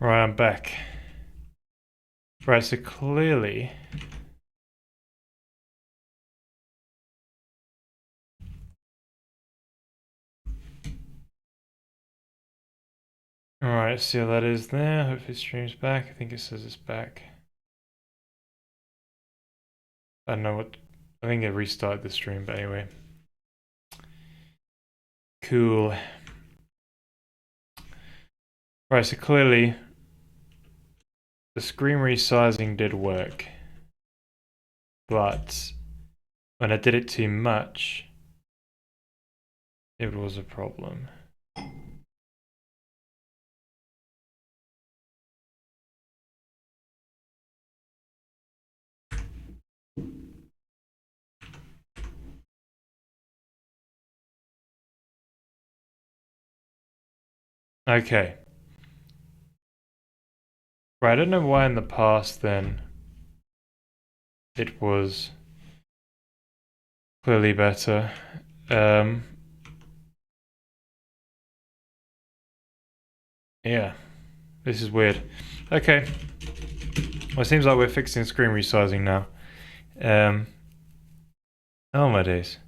Right, I'm back. Right, so clearly... Alright, see how that is there. Hopefully it streams back. I think it says it's back. I don't know what... I think it restarted the stream, but anyway. Cool. Right, so clearly... the screen resizing did work. But... when I did it too much... it was a problem. Okay. Right, I don't know why in the past then it was clearly better. Yeah, this is weird. Okay. Well, it seems like we're fixing screen resizing now. Oh my days.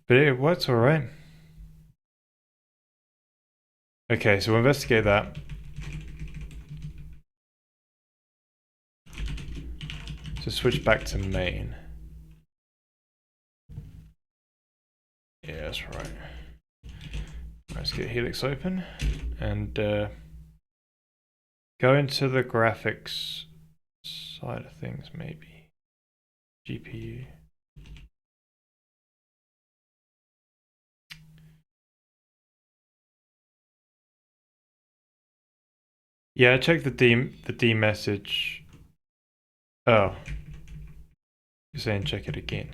But it works alright. Okay, so we'll investigate that. So switch back to main. Yeah, that's right. Let's get Helix open and go into the graphics side of things, maybe. GPU. Yeah, I checked the D message. Oh. You're saying check it again.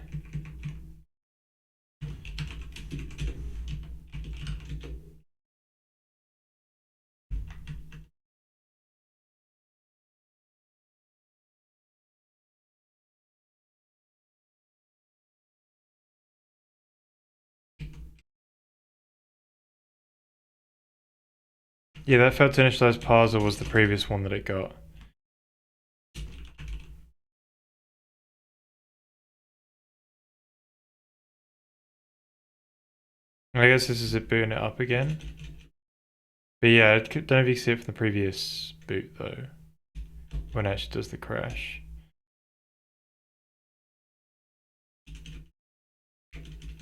Yeah, that failed to initialize parser was the previous one that it got. I guess this is it booting it up again. But yeah, I don't know if you can see it from the previous boot though, when it actually does the crash.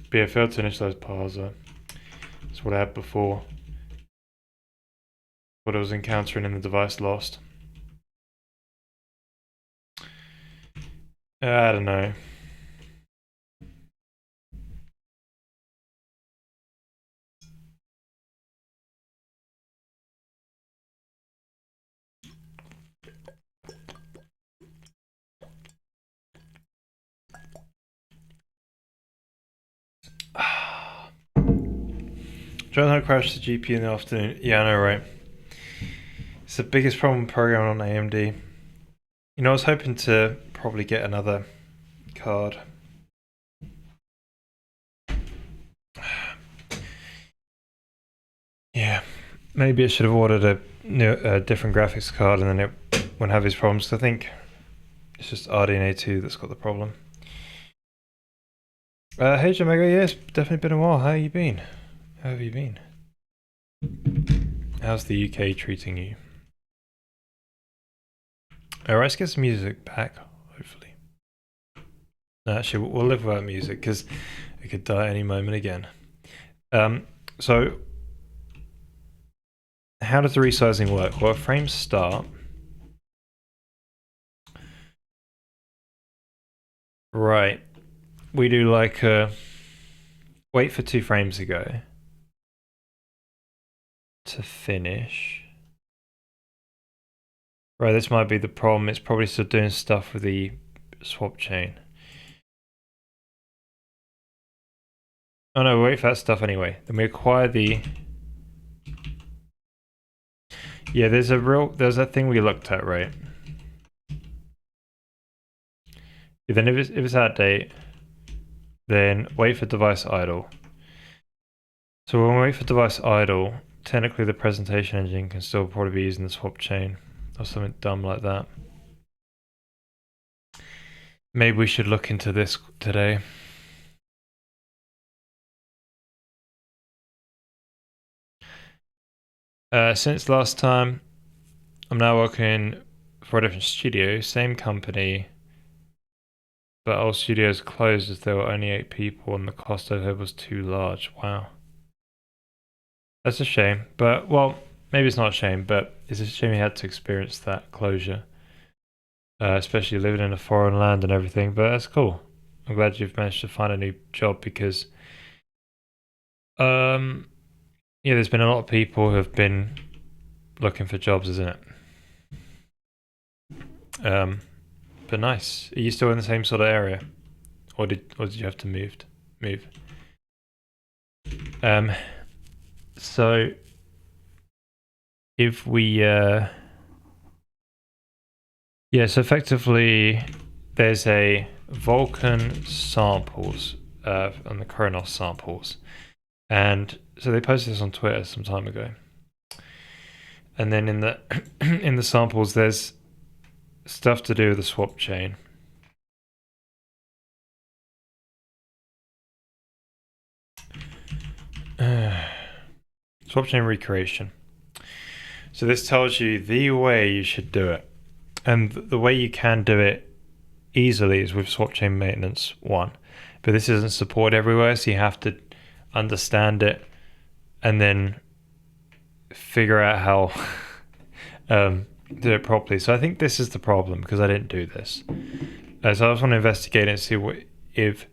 But yeah, failed to initialize parser. That's what I had before. What I was encountering in the device lost. I don't know. Trying to crash the GPU in the afternoon. Yeah, I know, right? It's the biggest problem programming on AMD. You know, I was hoping to probably get another card. Yeah, maybe I should have ordered a different graphics card and then it wouldn't have these problems. I think it's just RDNA 2 that's got the problem. Hey Jamega, yeah, it's definitely been a while. How you been? How have you been? How's the UK treating you? Alright, let's get some music back, hopefully. No, actually, we'll live without music because it could die any moment again. So, how does the resizing work? Well, frames start. Right. We do like wait for 2 frames to go to finish. Right, this might be the problem. It's probably still doing stuff with the swap chain. Oh no, wait for that stuff anyway. Then we acquire the... Yeah, there's that thing we looked at, right? Then if it's out of date, then wait for device idle. So when we wait for device idle technically the presentation engine can still probably be using the Swapchain or something dumb like that. Maybe we should look into this today. Since last time, I'm now working for a different studio, same company, but all studios closed as there were only 8 people and the cost overhead was too large. Wow. That's a shame, but well, maybe it's not a shame, but it's a shame you had to experience that closure. Especially living in a foreign land and everything, but that's cool. I'm glad you've managed to find a new job because yeah, there's been a lot of people who have been looking for jobs, isn't it? But nice. Are you still in the same sort of area? Or did you have to move? So if we so effectively there's a Vulkan samples on the Kronos samples, and so they posted this on Twitter some time ago, and then in the in the samples there's stuff to do with the Swapchain. Swapchain recreation. So this tells you the way you should do it, and the way you can do it easily is with Swapchain maintenance 1, but this isn't supported everywhere, so you have to understand it and then figure out how do it properly. So I think this is the problem because I didn't do this. So I just want to investigate and see if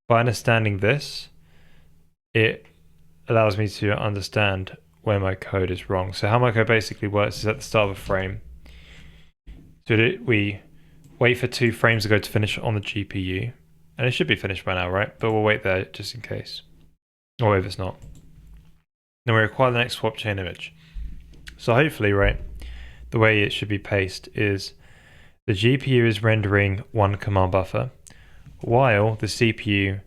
by understanding this, it allows me to understand where my code is wrong. So how my code basically works is at the start of a frame. So we wait for 2 frames ago to finish on the GPU, and it should be finished by now, right? But we'll wait there just in case, or if it's not. Then we require the next Swapchain image. So hopefully, right, the way it should be paced is the GPU is rendering 1 command buffer while the CPU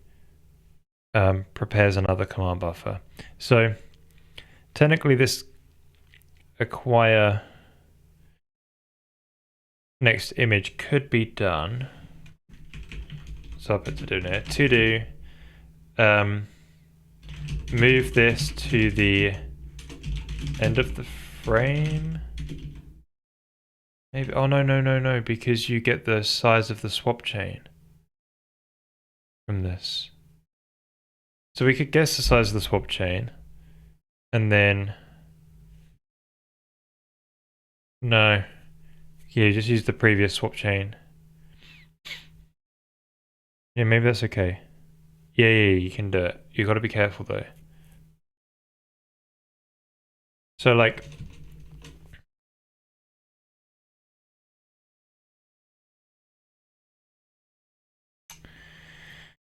prepares another command buffer. So technically this acquire next image could be done. So I'll put to do here. To do move this to the end of the frame. Maybe, oh no, because you get the size of the Swapchain from this. So we could guess the size of the Swapchain, and then no, yeah, just use the previous Swapchain. Yeah, maybe that's okay. Yeah, you can do it. You got to be careful though. So like,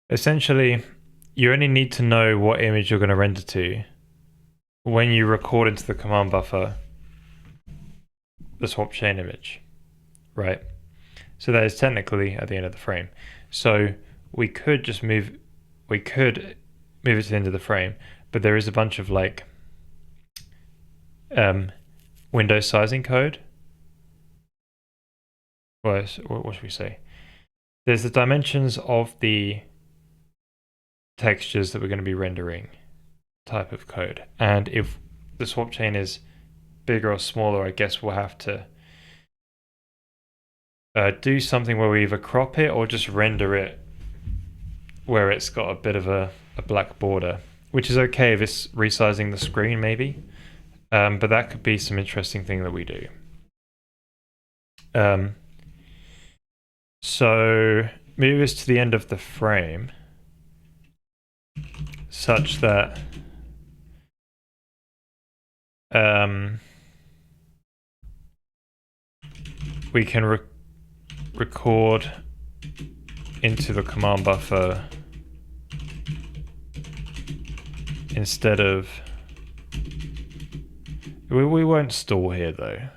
essentially, you only need to know what image you're going to render to when you record into the command buffer the Swapchain image, right? So that is technically at the end of the frame. So we could just move it to the end of the frame, but there is a bunch of like window sizing code. What should we say? There's the dimensions of the textures that we're going to be rendering type of code, and if the Swapchain is bigger or smaller, I guess we'll have to do something where we either crop it or just render it where it's got a bit of a black border, which is okay if it's resizing the screen maybe, but that could be some interesting thing that we do. So move this to the end of the frame such that we can record into the command buffer instead of... We won't store here though.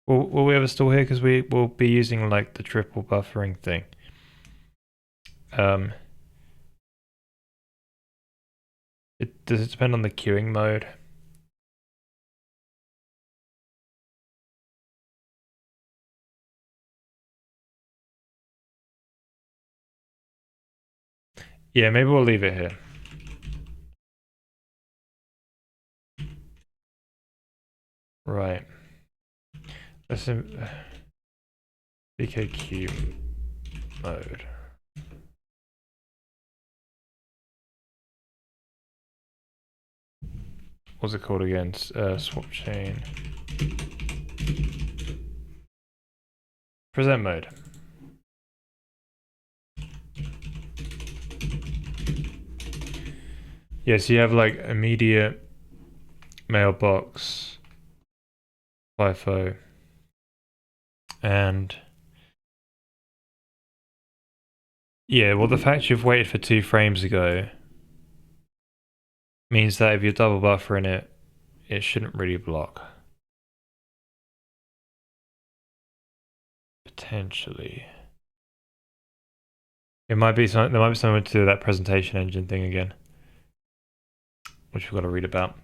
Will we ever store here? Because we will be using like the triple buffering thing. Does it depend on the queuing mode? Yeah, maybe we'll leave it here. Right. Let's VKQ mode. What's it called again? Swapchain. Present mode. Yeah, so you have like immediate, mailbox, FIFO, and yeah, well, the fact you've waited for 2 frames ago means that if you're double buffering it, it shouldn't really block. Potentially. It might be something, there might be something to do with that presentation engine thing again, which we've got to read about.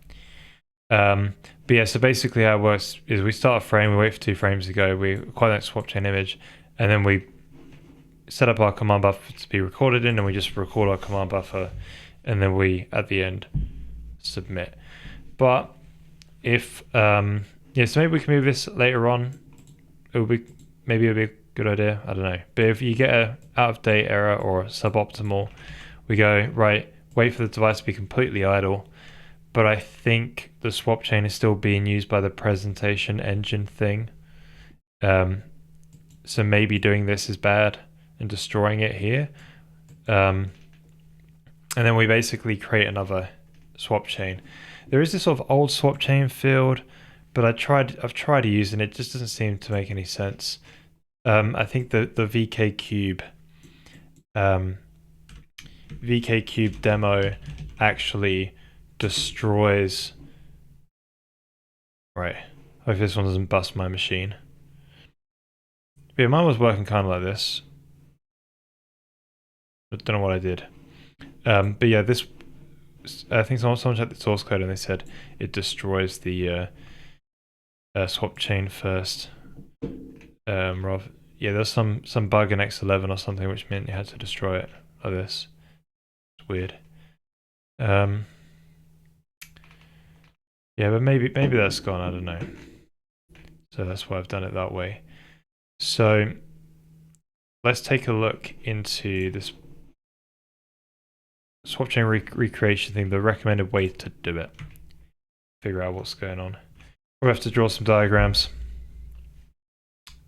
But yeah, so basically how it works is we start a frame, we wait for 2 frames to go, we acquire that swap chain image, and then we set up our command buffer to be recorded in, and we just record our command buffer, and then we, at the end, submit. But if, yeah, so maybe we can move this later on. It would be, maybe it would be a good idea, I don't know. But if you get a out of date error or suboptimal, we go, right, wait for the device to be completely idle. But I think the swap chain is still being used by the presentation engine thing. So maybe doing this is bad and destroying it here. And then we basically create another swap chain. There is this sort of old swap chain field, but I've tried using it. It just doesn't seem to make any sense. I think the VK Cube demo actually destroys. Right. Hope this one doesn't bust my machine. But yeah, mine was working kind of like this. I don't know what I did. But yeah, this. I think someone checked the source code and they said it destroys the swap chain first. Yeah, there's some bug in X11 or something which meant you had to destroy it like this. It's weird. Yeah, but maybe that's gone. I don't know. So that's why I've done it that way. So let's take a look into this swap chain recreation thing, the recommended way to do it. Figure out what's going on. We'll have to draw some diagrams.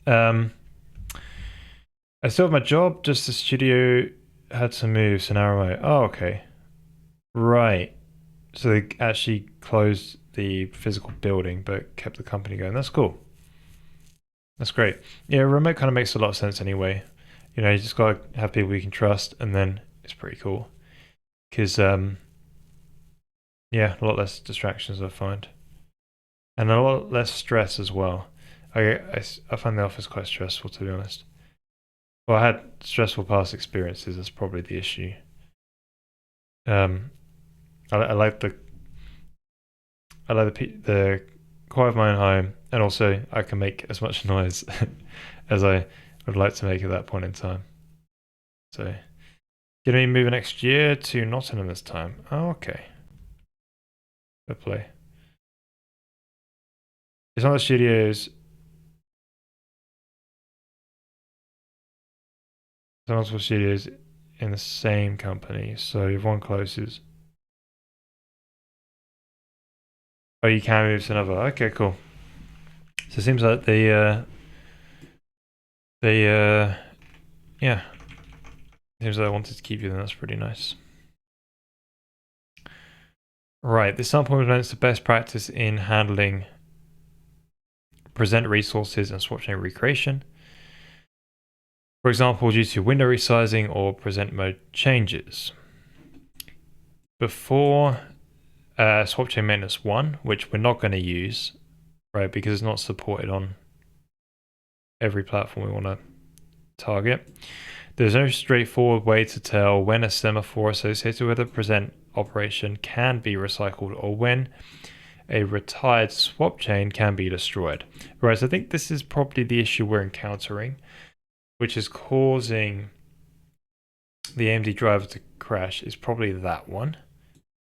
I still have my job, just the studio had to move, so now remote. Oh, okay. Right. So they actually closed the physical building, but kept the company going. That's cool. That's great. Yeah, remote kind of makes a lot of sense anyway. You know, you just gotta have people you can trust, and then it's pretty cool. Because, yeah, a lot less distractions I find. And a lot less stress as well. I find the office quite stressful, to be honest. Well, I had stressful past experiences. That's probably the issue. I like the quiet of my own home, and also I can make as much noise as I would like to make at that point in time. So, gonna be moving next year to Nottingham this time. Oh, okay. Fair play. It's not the studios. It's multiple studios in the same company. So if one closes, oh, you can move to another. Okay, cool. So it seems like yeah. Seems like I wanted to keep you. Then that's pretty nice. Right, this sample implements the best practice in handling present resources and swap chain recreation. For example, due to window resizing or present mode changes. Before Swapchain Maintenance 1, which we're not going to use, right, because it's not supported on every platform we want to target. There's no straightforward way to tell when a semaphore associated with a present operation can be recycled or when a retired swap chain can be destroyed. Whereas I think this is probably the issue we're encountering, which is causing the AMD driver to crash is probably that one,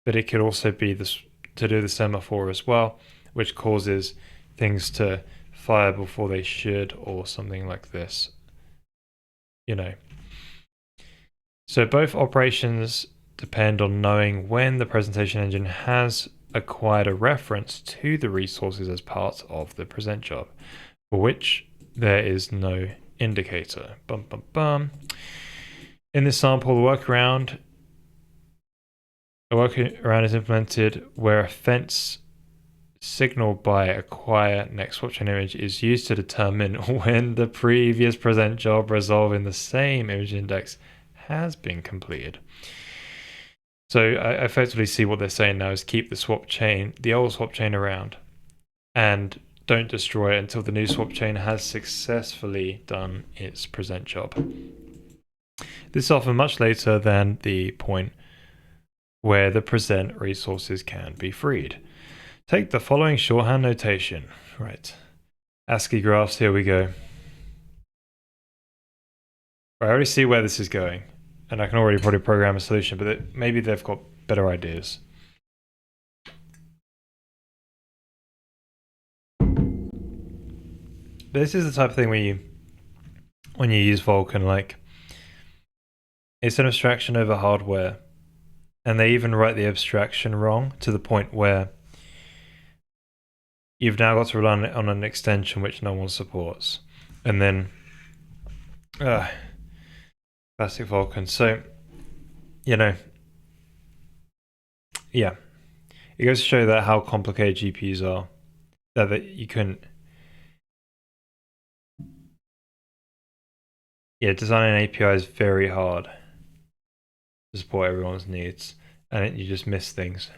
but it could also be this to do the semaphore as well, which causes things to fire before they should, or something like this. So both operations depend on knowing when the presentation engine has acquired a reference to the resources as part of the present job, for which there is no indicator. Bum, bum, bum. In this sample, a workaround is implemented where a fence signaled by acquire next swapchain image is used to determine when the previous present job resolving the same image index has been completed. So I effectively see what they're saying now is keep the old swap chain around, and don't destroy it until the new swap chain has successfully done its present job. This is often much later than the point where the present resources can be freed. Take the following shorthand notation. Right. ASCII graphs, here we go. I already see where this is going, and I can already probably program a solution, but maybe they've got better ideas. This is the type of thing when you use Vulkan, like, it's an abstraction over hardware, and they even write the abstraction wrong to the point where you've now got to rely on an extension which no one supports. And then classic Vulkan. So, yeah. It goes to show that how complicated GPUs are. That you couldn't. Yeah, designing an API is very hard to support everyone's needs, and you just miss things.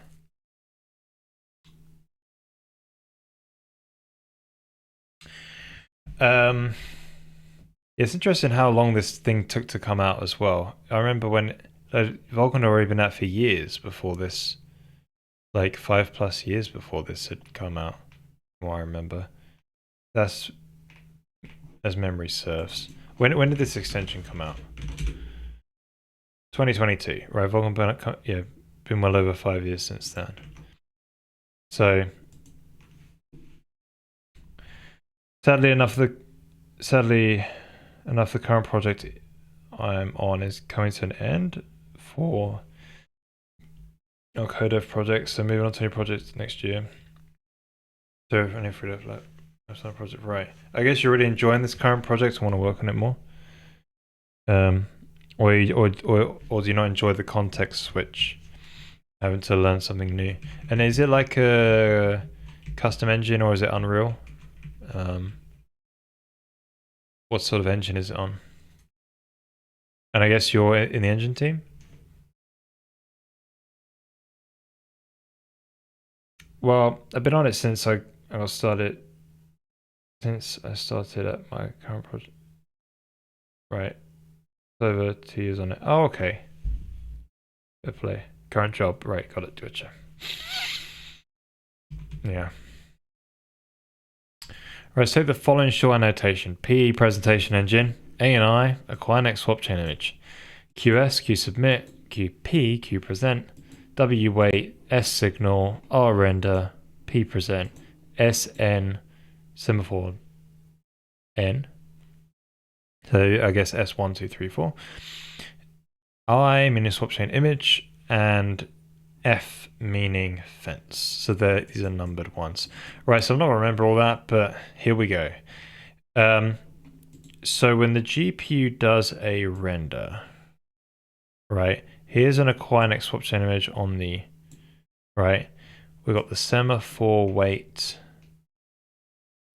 It's interesting how long this thing took to come out as well. I remember when Vulkan had already been out for years before this, like 5+ years before this had come out, from what I remember. That's as memory serves. When did this extension come out? 2022, right? Vulkan been well over 5 years since then. So sadly enough, the current project I'm on is coming to an end for our codev project. So moving on to new projects next year. So only free dev left. That's not a project, right? I guess you're really enjoying this current project and want to work on it more. Or do you not enjoy the context switch, having to learn something new? And is it like a custom engine or is it Unreal? What sort of engine is it on? And I guess you're in the engine team? Well, I've been on it since I started. Since I started at my current project. Right. Over 2 years on it. Oh, okay. Fair play. Current job. Right, got it. Gotcha. Yeah. Right, so the following short annotation. PE presentation engine. ANI, acquire next swap chain image. QS, Q submit. QP, Q present. W wait, S signal, R render, P present. SN, semaphore N. So I guess S1, 2, 3, 4. I meaning swap chain image, and F meaning fence. So these are numbered ones. Right, so I'm not going to remember all that, but here we go. So when the GPU does a render, right, here's an acquire next swap chain image on the, right, we've got the semaphore wait.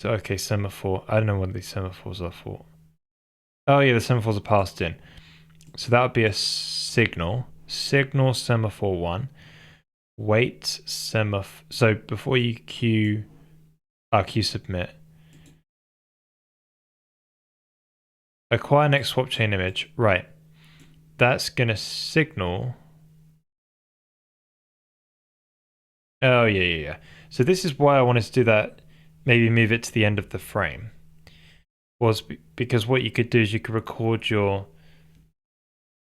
So, okay, semaphore. I don't know what these semaphores are for. Oh, yeah, the semaphores are passed in. So that would be a signal. Signal semaphore 1. Wait semaphore. So before you Q submit. Acquire next swap chain image. Right. That's going to signal. Oh, yeah. So this is why I wanted to do that. Maybe move it to the end of the frame. Was because what you could do is you could record your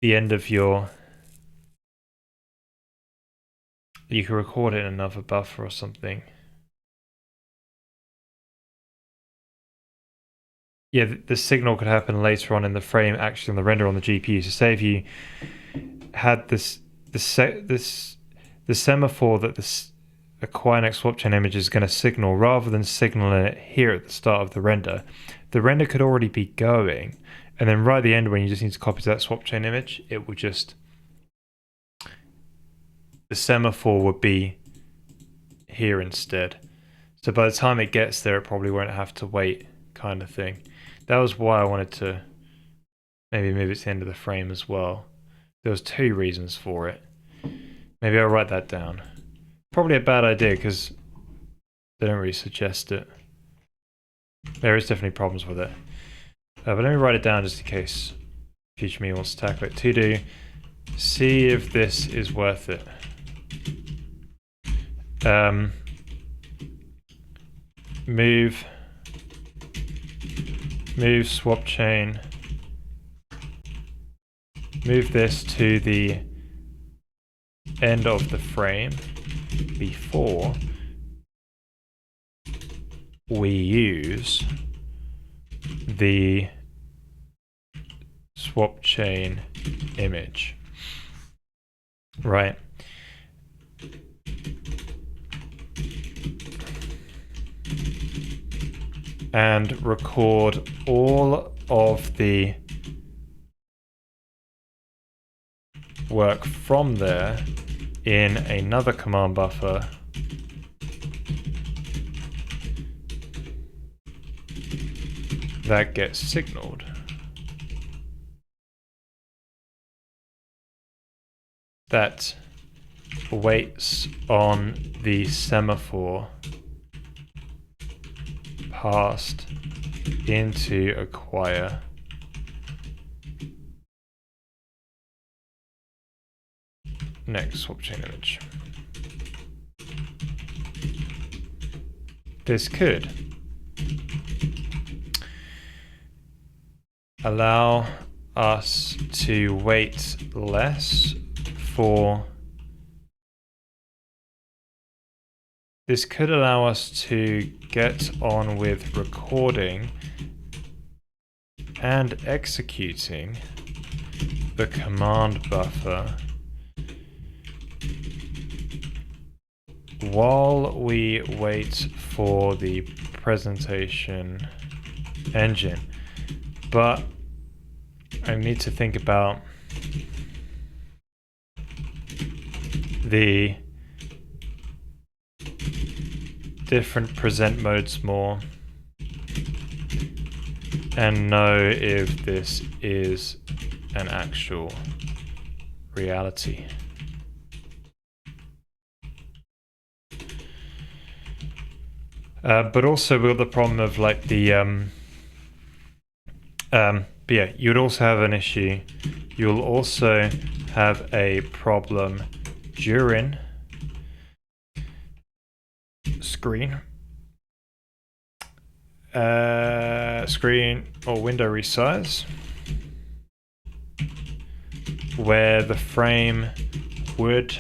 the end of your... You can record it in another buffer or something. Yeah, the signal could happen later on in the frame, actually on the render on the GPU. So say if you had the semaphore that this acquire next swapchain image is going to signal, rather than signaling it here at the start of the render could already be going, and then right at the end when you just need to copy to that swapchain image, it would just, the semaphore would be here instead. So by the time it gets there, it probably won't have to wait, kind of thing. That was why I wanted to maybe move it to the end of the frame as well. There was 2 reasons for it. Maybe I'll write that down. Probably a bad idea because they don't really suggest it. There is definitely problems with it. But let me write it down just in case future me wants to tackle it. To do, see if this is worth it. Move Swapchain. Move this to the end of the frame before we use the Swapchain image. Right. And record all of the work from there in another command buffer that gets signaled. That waits on the semaphore passed into acquire next swapchain image. This could allow us to wait less for... This could allow us to get on with recording and executing the command buffer while we wait for the presentation engine. But I need to think about the different present modes more and know if this is an actual reality. But also we've got the problem of like the but yeah, you'd also have an issue. You'll also have a problem during screen or window resize, where the frame would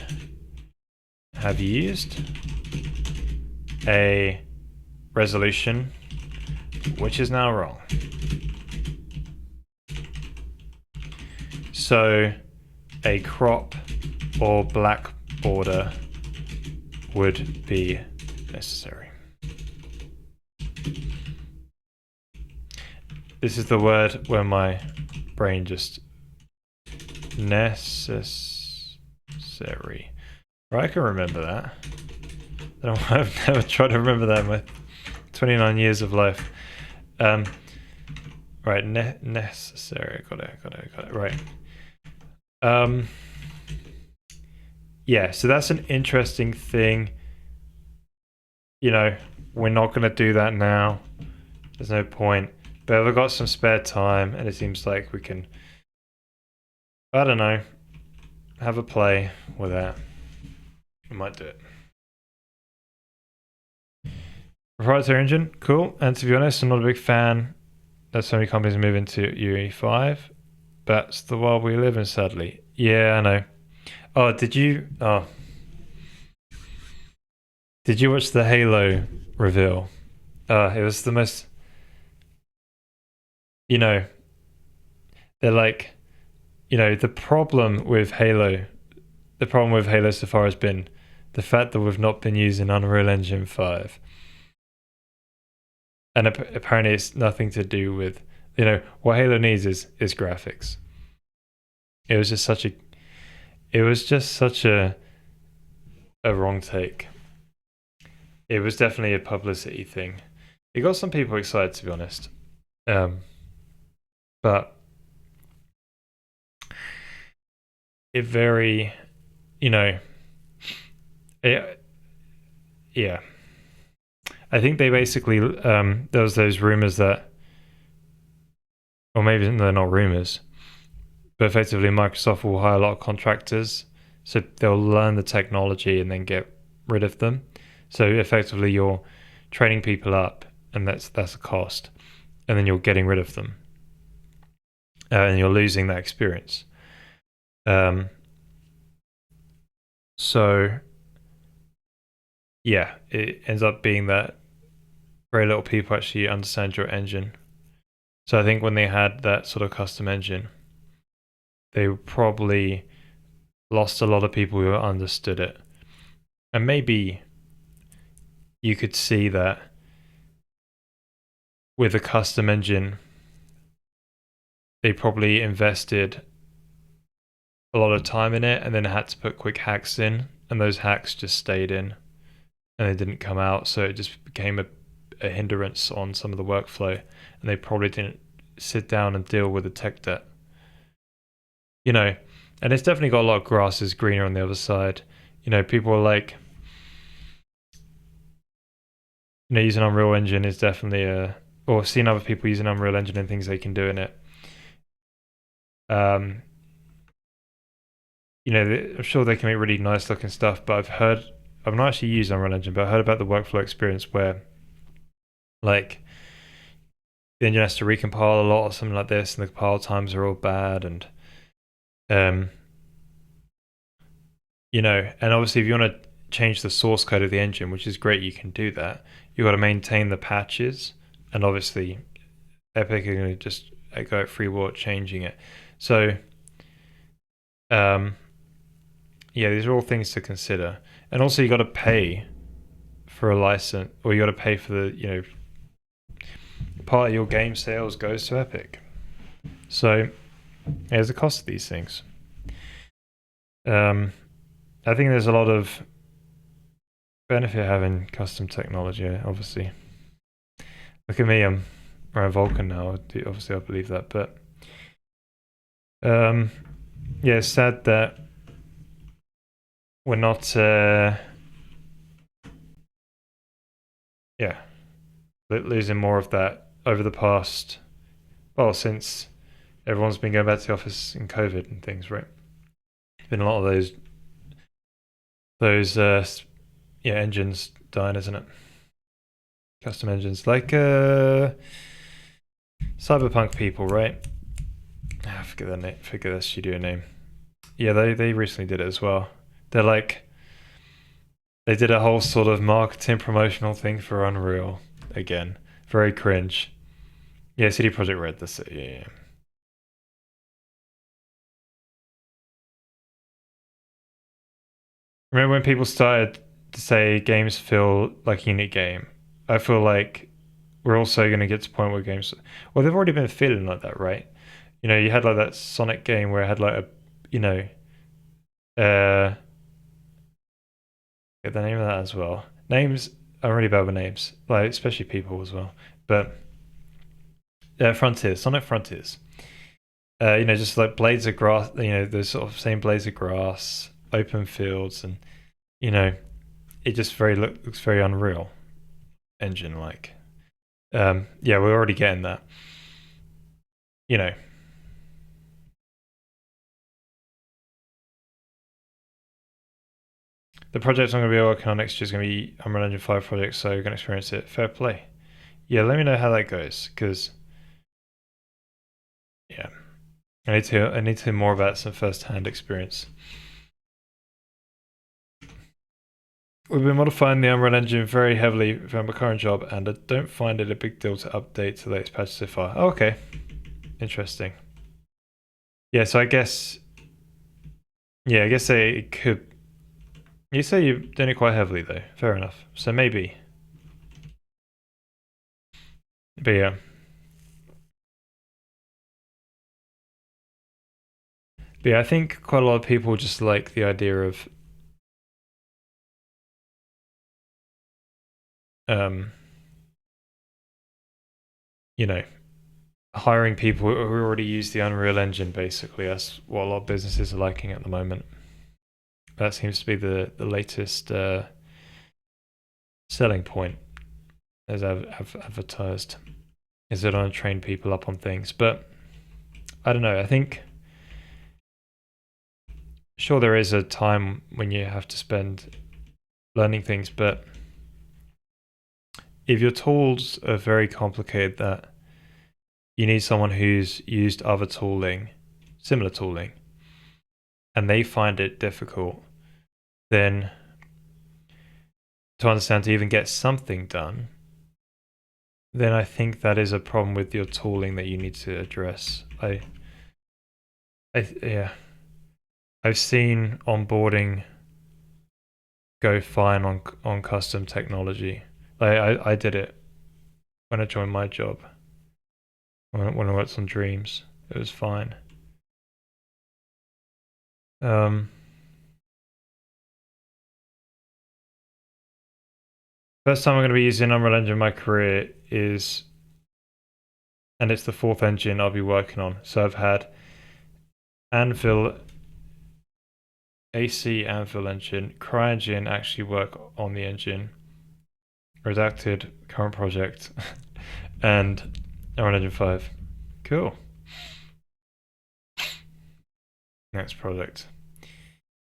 have used a resolution which is now wrong. So a crop or black border would be necessary. This is the word where my brain just necessary. Right, I can remember that. I've never tried to remember that in my 29 years of life. Right, necessary. Got it. Right. Yeah, so that's an interesting thing. You know, we're not going to do that now. There's no point. But if I've got some spare time and it seems like we can, I don't know, have a play with that, we might do it. Proprietary engine, cool. And to be honest, I'm not a big fan that so many companies move into UE5. That's the world we live in, sadly. Yeah, I know. Oh, did you watch the Halo reveal? It was the most, you know, they're like, the problem with Halo so far has been the fact that we've not been using Unreal Engine 5. And apparently it's nothing to do with, what Halo needs is graphics. It was just such a, it was just such a wrong take. It was definitely a publicity thing. It got some people excited, to be honest. But it very, you know, it, yeah. I think they basically, there was those rumors that, or maybe they're not rumors, but effectively Microsoft will hire a lot of contractors, so they'll learn the technology and then get rid of them. So effectively, you're training people up, and that's a cost, and then you're getting rid of them, and you're losing that experience. So yeah, it ends up being that very little people actually understand your engine. So I think when they had that sort of custom engine, they probably lost a lot of people who understood it. And maybe you could see that with a custom engine, they probably invested a lot of time in it and then had to put quick hacks in, and those hacks just stayed in and they didn't come out. So it just became a hindrance on some of the workflow, and they probably didn't sit down and deal with the tech debt. And it's definitely got a lot of grass is greener on the other side. People are like, using Unreal Engine is definitely or seeing other people using Unreal Engine and things they can do in it. I'm sure they can make really nice looking stuff, but I've not actually used Unreal Engine, but I heard about the workflow experience where, like, the engine has to recompile a lot or something like this, and the compile times are all bad, and and obviously if you want to change the source code of the engine, which is great, you can do that. You've got to maintain the patches, and obviously Epic are going to just go at free will changing it. So yeah, these are all things to consider. And also you got to pay for a license, or you got to pay for the, part of your game sales goes to Epic. So there's a cost of these things. I think there's a lot of benefit having custom technology, obviously. Look at me, I'm around Vulkan now. Obviously, I believe that, but yeah, it's sad that we're not, losing more of that over the past, well, since everyone's been going back to the office in COVID and things, right? There's been a lot of those engines dying, isn't it? Custom engines, like cyberpunk people, right? I forget their name, forget their studio name. Yeah, they recently did it as well. They're like, they did a whole sort of marketing promotional thing for Unreal again. Very cringe. Yeah, CD Projekt Red, that's it. Yeah. Remember when people started to say games feel like a unique game? I feel like we're also going to get to a point where games, well, they've already been feeling like that, right? You had like that Sonic game where it had like uh, get the name of that as well. Names, I'm really bad with names, like especially people as well. But Frontiers, Sonic Frontiers. Just like blades of grass. The sort of same blades of grass, open fields, and you know, it just looks very Unreal Engine like. Yeah, we're already getting that. You know, the project I'm going to be working on next year is going to be Unreal Engine 5 project, so you're going to experience it. Fair play. Yeah, let me know how that goes, because yeah. I need to hear more about some first-hand experience. We've been modifying the Unreal Engine very heavily for my current job, and I don't find it a big deal to update to the latest patch so far. Oh, okay, interesting. Yeah, so I guess, yeah, I guess it could. You say you're doing it quite heavily though. Fair enough. So maybe, but yeah. But yeah, I think quite a lot of people just like the idea of um, you know, hiring people who already use the Unreal Engine. Basically, that's what a lot of businesses are liking at the moment. That seems to be the latest selling point, as I've advertised, is that I want to train people up on things. But I don't know. I think sure there is a time when you have to spend learning things, but if your tools are very complicated that you need someone who's used other tooling, similar tooling, and they find it difficult, then to understand to even get something done, then I think that is a problem with your tooling that you need to address. Yeah, I've seen onboarding go fine on custom technology. I did it when I joined my job. When I worked on Dreams, it was fine. Um, First time I'm going to be using Unreal Engine in my career is, and it's the fourth engine I'll be working on. So I've had Anvil, AC Anvil engine, CryEngine actually work on the engine, redacted current project, and Unreal Engine 5. Cool. Next project.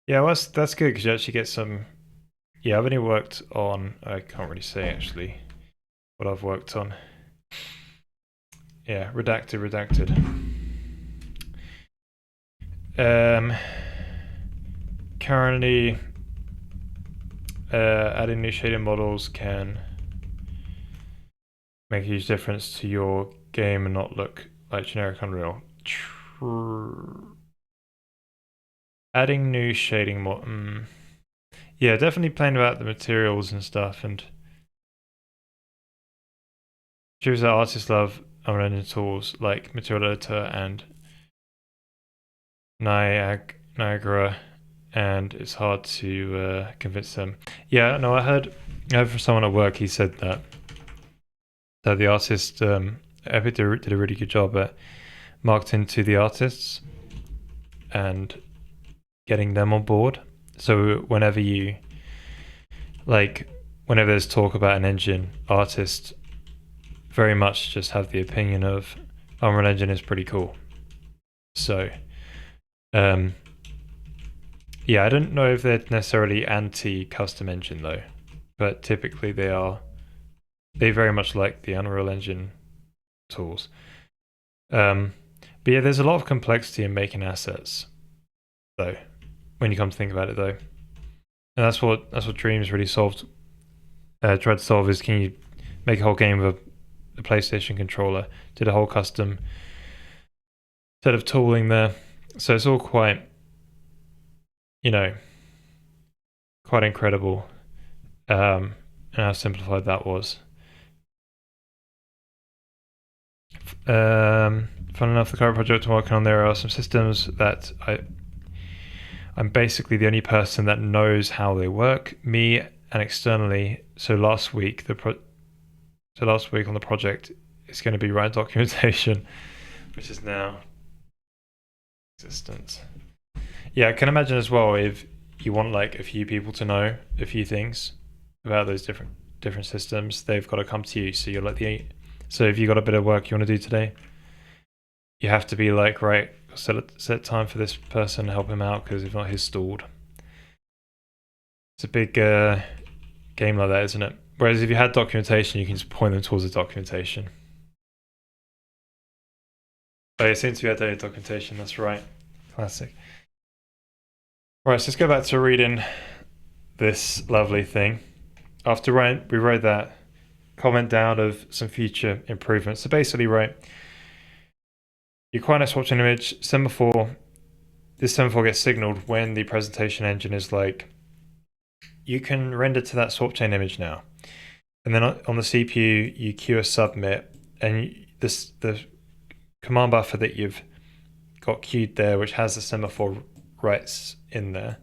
Yeah, well, that's good because you actually get some. Yeah, I've only worked on. I can't really say actually what I've worked on. Yeah, redacted. Currently, adding new shading models can make a huge difference to your game and not look like generic Unreal. True. Adding new shading yeah, definitely playing about the materials and stuff, and choose that artists love Unreal Engine tools like Material Editor and Niagara, and it's hard to convince them. Yeah, no, I heard from someone at work. He said that the artist Epic did a really good job at marketing to the artists and getting them on board. So whenever there's talk about an engine, artists very much just have the opinion of Unreal Engine is pretty cool. So yeah, I don't know if they're necessarily anti-custom engine though, but typically they are. They very much like the Unreal Engine tools. But yeah, there's a lot of complexity in making assets, though, when you come to think about it, though. And that's what Dreams really tried to solve is can you make a whole game with a PlayStation controller? Did a whole custom set of tooling there, so it's all quite, quite incredible. And how simplified that was. Fun enough, the current project I'm working on, there are some systems that I'm basically the only person that knows how they work, me and externally. So last week on the project, it's going to be write documentation, which is now existent. Yeah, I can imagine as well if you want like a few people to know a few things about those different systems, they've got to come to you. So you're like so if you got a bit of work you want to do today, you have to be like, right, set time for this person, help him out, because if not, he's stalled. It's a big game like that, isn't it? Whereas if you had documentation, you can just point them towards the documentation. Oh, it seems to be outdated documentation. That's right. Classic. Right, so let's go back to reading this lovely thing. After we wrote that comment down of some future improvements. So basically, right, you acquire a Swapchain image, semaphore. This semaphore gets signaled when the presentation engine is like, you can render to that Swapchain image now. And then on the CPU, you queue a submit, and the command buffer that you've got queued there, which has the semaphore writes in there,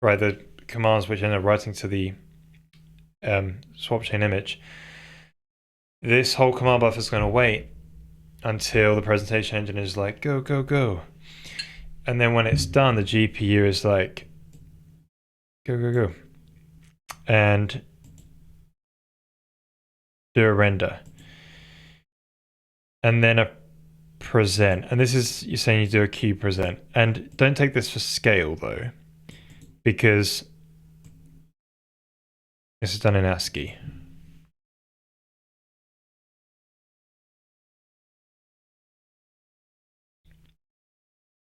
right? The commands which end up writing to the Swapchain image. This whole command buffer is going to wait until the presentation engine is like, go, go, go. And then when it's done, the GPU is like, go, go, go. And do a render. And then a present. And this is, you're saying you do a queue present. And don't take this for scale though, because this is done in ASCII.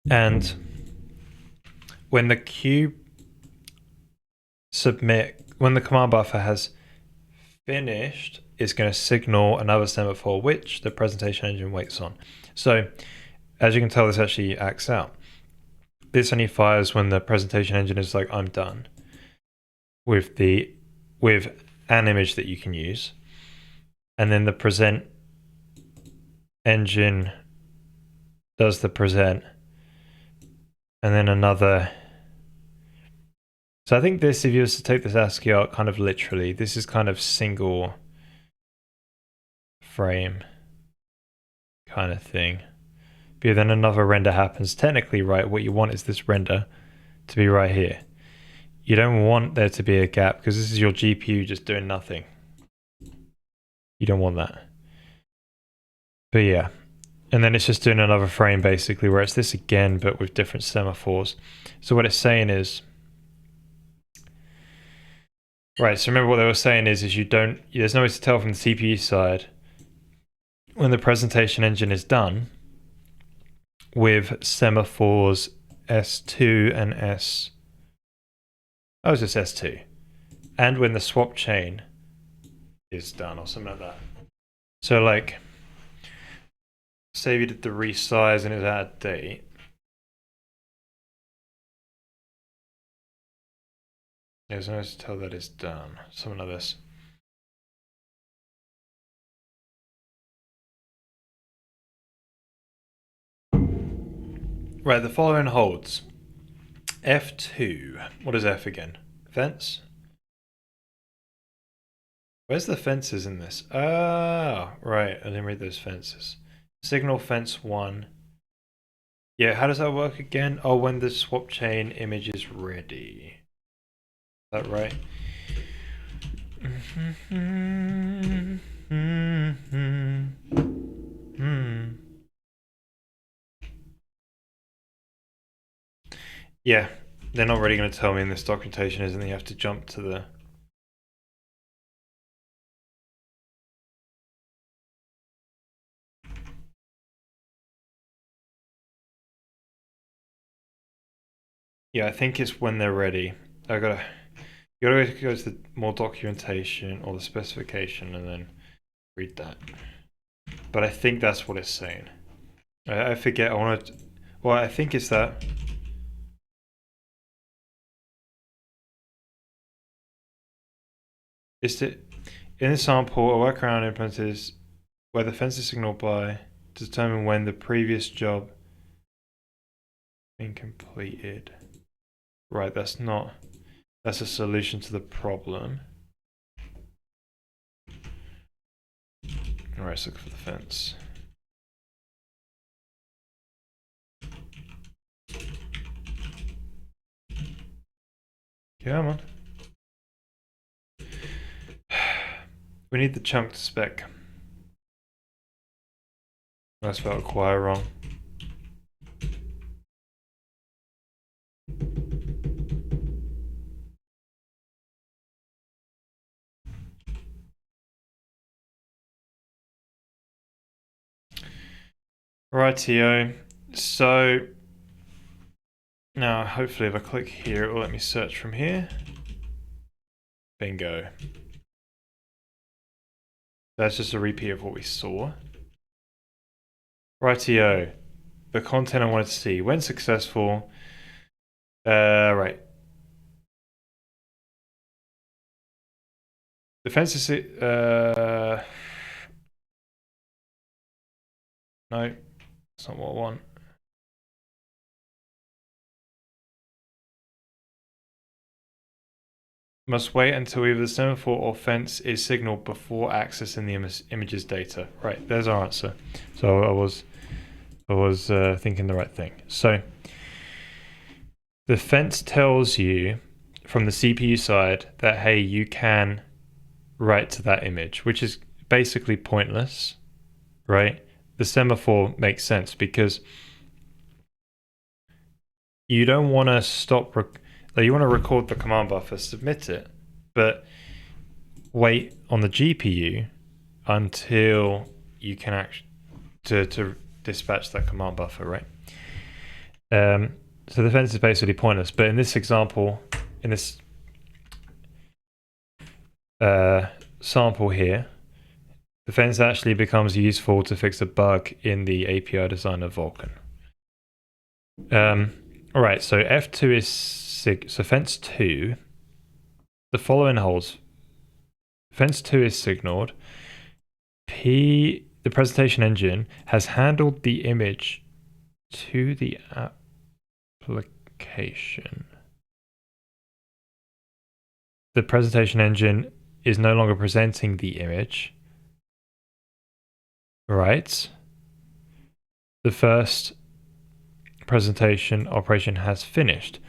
And when the queue when the command buffer has finished, it's going to signal another semaphore, which the presentation engine waits on. So as you can tell, this actually acts out. This only fires when the presentation engine is like, I'm done with an image that you can use. And then the present engine does the present, and then another. So I think this, if you were to take this ASCII art kind of literally, this is kind of single frame kind of thing. But then another render happens. Technically, right, what you want is this render to be right here. You don't want there to be a gap because this is your GPU just doing nothing. You don't want that. But yeah. And then it's just doing another frame basically where it's this again, but with different semaphores. So what it's saying is, right, so remember what they were saying is there's no way to tell from the CPU side when the presentation engine is done with semaphores S2 and it's just S2. And when the swap chain is done or something like that. So like, say if you did the resize and it was out of date. There's no way to tell that it's done. Something like this. Right, the following holds. F2. What is F again? Fence? Where's the fences in this? Ah, right. I didn't read those fences. Signal fence 1. Yeah, how does that work again? Oh, when the swap chain image is ready. Is that right? Yeah, they're not really going to tell me in this documentation, isn't it? You have to jump to the... Yeah, I think it's when they're ready. You gotta go to the more documentation or the specification and then read that. But I think that's what it's saying. I forget. Well, I think it's that. In this sample, a workaround implemented is where the fence is signaled by to determine when the previous job been completed. Right, that's a solution to the problem. Alright, let's look for the fence. Come on. We need the chunk to spec. I spelled acquire wrong. Rightio. So now hopefully if I click here, it will let me search from here. Bingo. That's just a repeat of what we saw. Rightio. The content I wanted to see. When successful. Right. Defense is no, that's not what I want. Must wait until either the semaphore or fence is signaled before accessing the image's data. Right, there's our answer. So I was thinking the right thing. So the fence tells you from the CPU side that, hey, you can write to that image, which is basically pointless, right? The semaphore makes sense because you don't want to stop, you want to record the command buffer, submit it, but wait on the GPU until you can actually to dispatch that command buffer, right? So the fence is basically pointless, but in this example, in this sample here, the fence actually becomes useful to fix a bug in the API design of Vulkan. All right, so F2 is so fence 2. The following holds. Fence 2 is signaled. The presentation engine has handled the image to the application. The presentation engine is no longer presenting the image. Right. The first presentation operation has finished.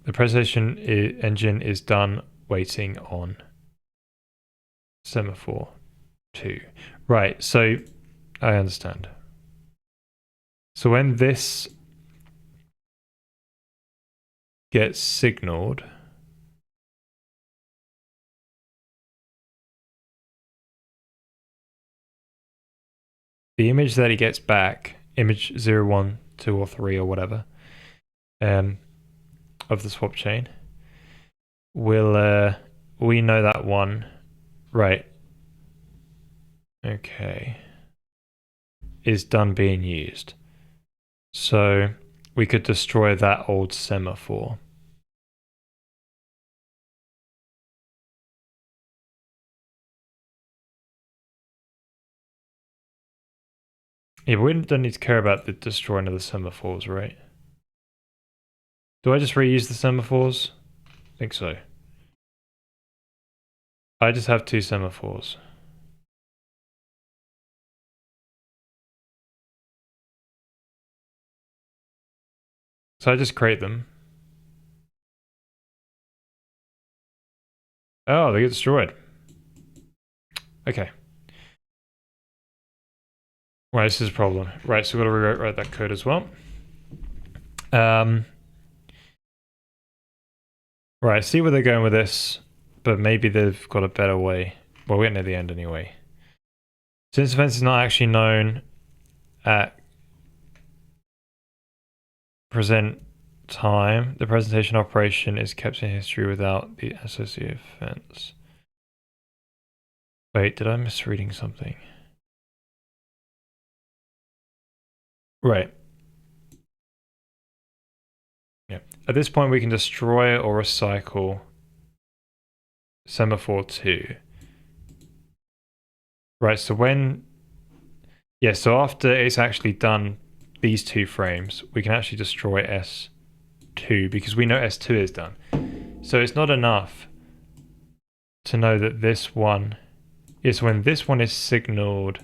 The presentation engine is done waiting on semaphore 2. Right, so I understand. So when this gets signaled, the image that he gets back, image 0, 1, 2, or 3, or whatever, of the swap chain, will we know that one, right? Okay, is done being used. So we could destroy that old semaphore. Yeah, but we don't need to care about the destroying of the semaphores, right? Do I just reuse the semaphores? I think so. I just have 2 semaphores. So I just create them. Oh, they get destroyed. Okay. Right, this is a problem. Right, so we've got to rewrite that code as well. Right, see where they're going with this, but maybe they've got a better way. Well, we're getting near the end anyway. Since the fence is not actually known at present time, the presentation operation is kept in history without the associated fence. Wait, did I misreading something? Right. Yeah. At this point, we can destroy or recycle semaphore 2. Right, so when... Yeah, so after it's actually done these 2 frames, we can actually destroy S2 because we know S2 is done. So it's not enough to know that this one is when this one is signaled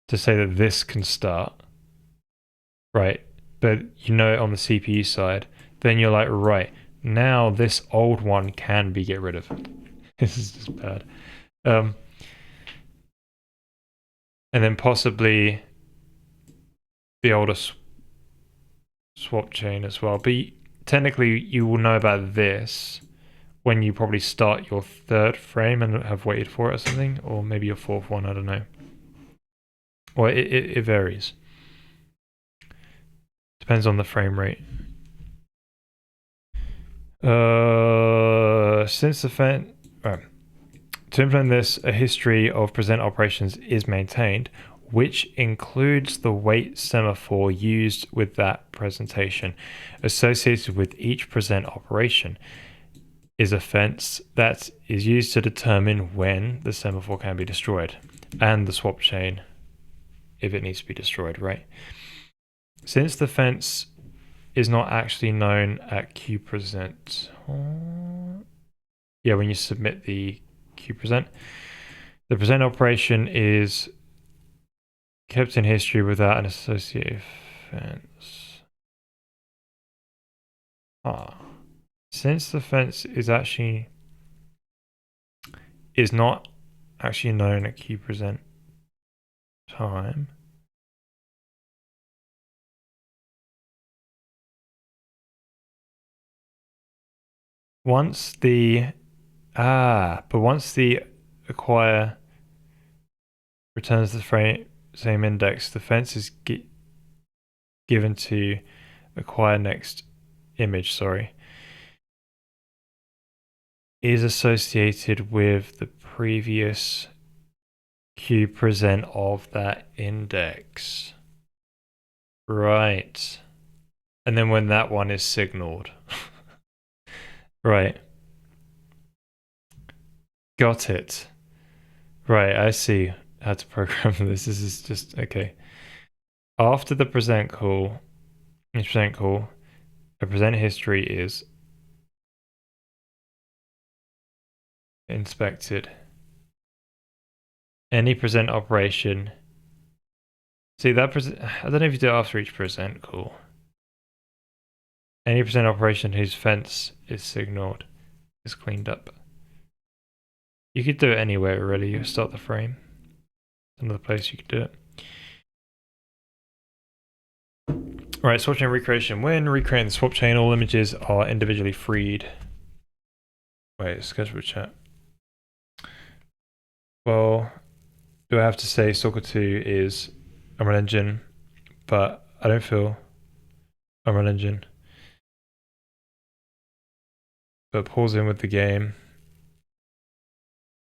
to say that this can start, right? But you know it on the CPU side, then you're like, right, now this old one can be get rid of. This is just bad. And then possibly the older swap chain as well. But technically you will know about this when you probably start your 3rd frame and have waited for it or something, or maybe your 4th one, I don't know. Well, it varies. Depends on the frame rate. Since the to implement this, a history of present operations is maintained, which includes the wait semaphore used with that presentation. Associated with each present operation is a fence that is used to determine when the semaphore can be destroyed, and the swap chain if it needs to be destroyed, right? Since the fence is not actually known at qpresent. Yeah, when you submit the qpresent, the present operation is kept in history without an associated fence. Since the fence is not actually known at qpresent time, once the acquire returns the same index, the fence is given to acquire next image, is associated with the previous qpresent of that index. Right. And then when that one is signaled. Right. Got it. Right, I see how to program this. This is just okay. After the present call, a present history is inspected. Any present operation. See that present. I don't know if you do it after each present call. Any present operation whose fence is signaled is cleaned up. You could do it anywhere really. You start the frame. Another place you could do it. Alright, swap chain recreation. When recreating the swap chain, all images are individually freed. Wait, schedule chat. Well, do I have to say Stalker 2 is Unreal Engine, but I don't feel Unreal Engine. But pause in with the game,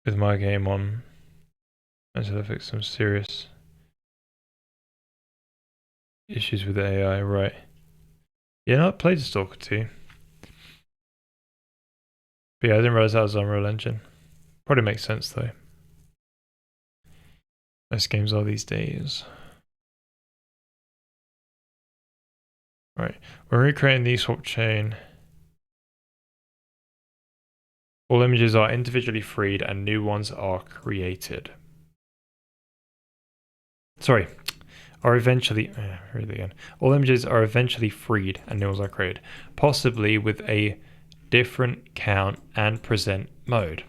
with my game on, until I fix some serious issues with the AI, right? Yeah, no, I played Stalker 2. But yeah, I didn't realize that was Unreal Engine. Probably makes sense though. Most games are these days. Right, we're recreating the swap chain. All images are individually freed and new ones are created. Sorry, are eventually, really again. All images are eventually freed and new ones are created, possibly with a different count and present mode.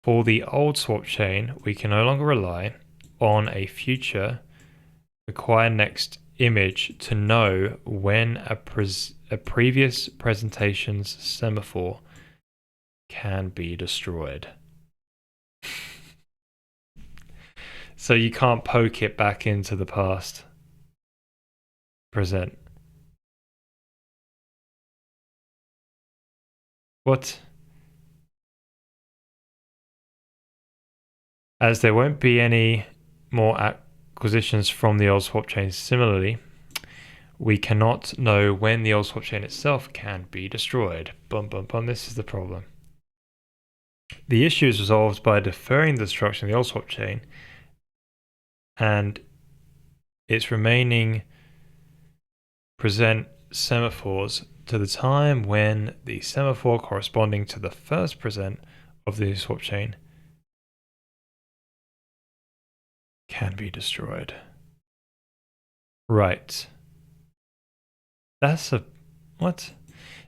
For the old swap chain, we can no longer rely on a future acquire next image to know when a previous presentation's semaphore can be destroyed. So you can't poke it back into the past present. What? As there won't be any more acquisitions from the old swap chain. Similarly, we cannot know when the old swap chain itself can be destroyed. Bum bum bum, this is the problem. The issue is resolved by deferring the destruction of the old swap chain and its remaining present semaphores to the time when the semaphore corresponding to the first present of the swap chain can be destroyed. Right. That's a... what?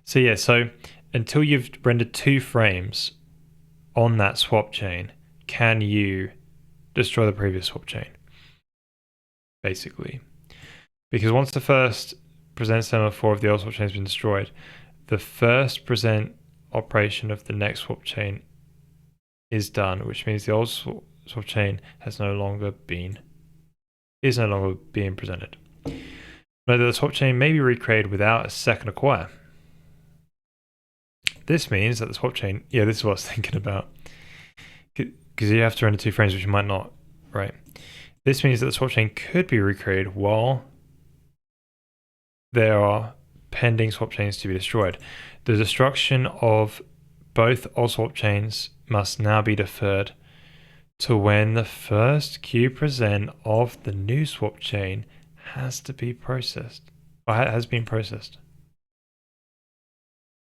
So yeah, so until you've rendered 2 frames on that swap chain, can you destroy the previous swap chain? Basically. Because once the first present semaphore of the old swap chain has been destroyed, the first present operation of the next swap chain is done, which means the old swap chain has no longer been is no longer being presented. Note that the swap chain may be recreated without a second acquire. This means that the swap chain, yeah, this is what I was thinking about, because you have to render 2 frames, which you might not, right? This means that the swap chain could be recreated while there are pending swap chains to be destroyed. The destruction of both old swap chains must now be deferred to when the first queue present of the new swap chain has to be processed, or has been processed.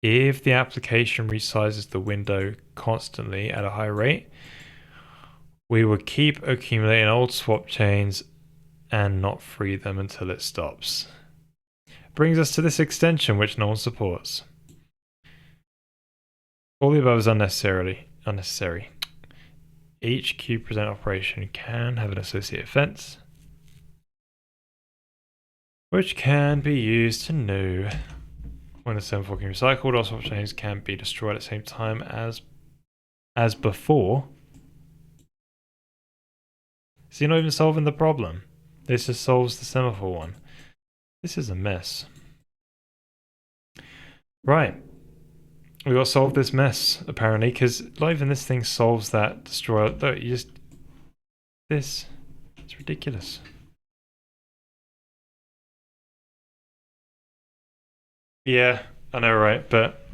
If the application resizes the window constantly at a high rate, we will keep accumulating old swap chains and not free them until it stops. Brings us to this extension, which no one supports. All the above is unnecessary. Each queue present operation can have an associated fence, which can be used to know when the semaphore can be recycled. All swap chains can be destroyed at the same time as before. So you're not even solving the problem. This just solves the semaphore one. This is a mess. Right. We got to solve this mess, apparently, because not even this thing solves that destroyer. Look, you just... This. It's ridiculous. Yeah, I know, right? But...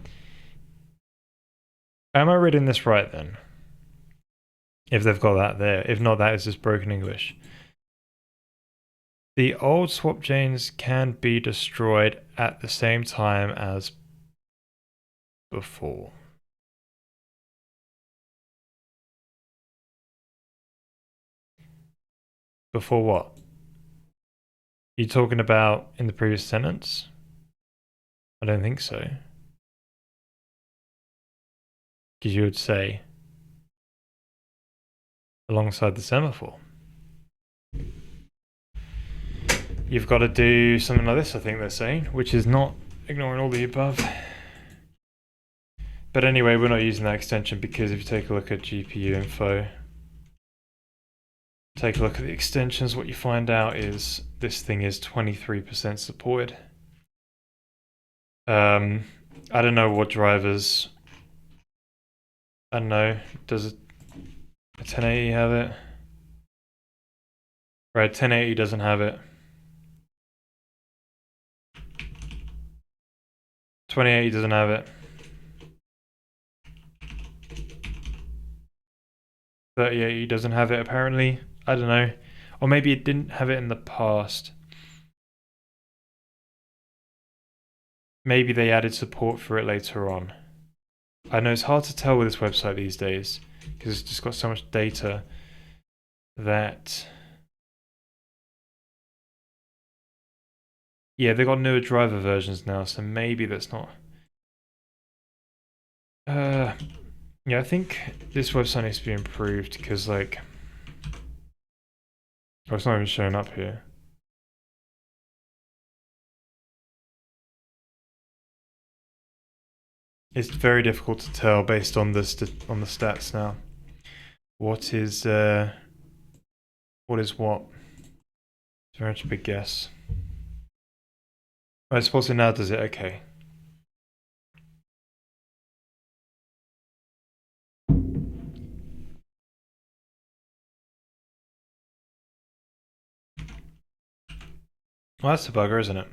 Am I reading this right, then? If they've got that there. If not, that is just broken English. The old swap chains can be destroyed at the same time as before. Before what? You talking about in the previous sentence? I don't think so. Because you would say alongside the semaphore. You've got to do something like this, I think they're saying, which is not ignoring all the above. But anyway, we're not using that extension because if you take a look at GPU info, take a look at the extensions, what you find out is this thing is 23% supported. I don't know what drivers. I don't know. Does a 1080 have it? Right, 1080 doesn't have it. 2080 doesn't have it. 3080 doesn't have it apparently. I don't know. Or maybe it didn't have it in the past. Maybe they added support for it later on. I know it's hard to tell with this website these days because it's just got so much data that... Yeah, they've got newer driver versions now, so maybe that's not... Yeah, I think this website needs to be improved because, like... Oh, it's not even showing up here. It's very difficult to tell based on the stats now. What is what? It's very much a big guess. I suppose it now does it. Okay. Well, that's a bugger, isn't it?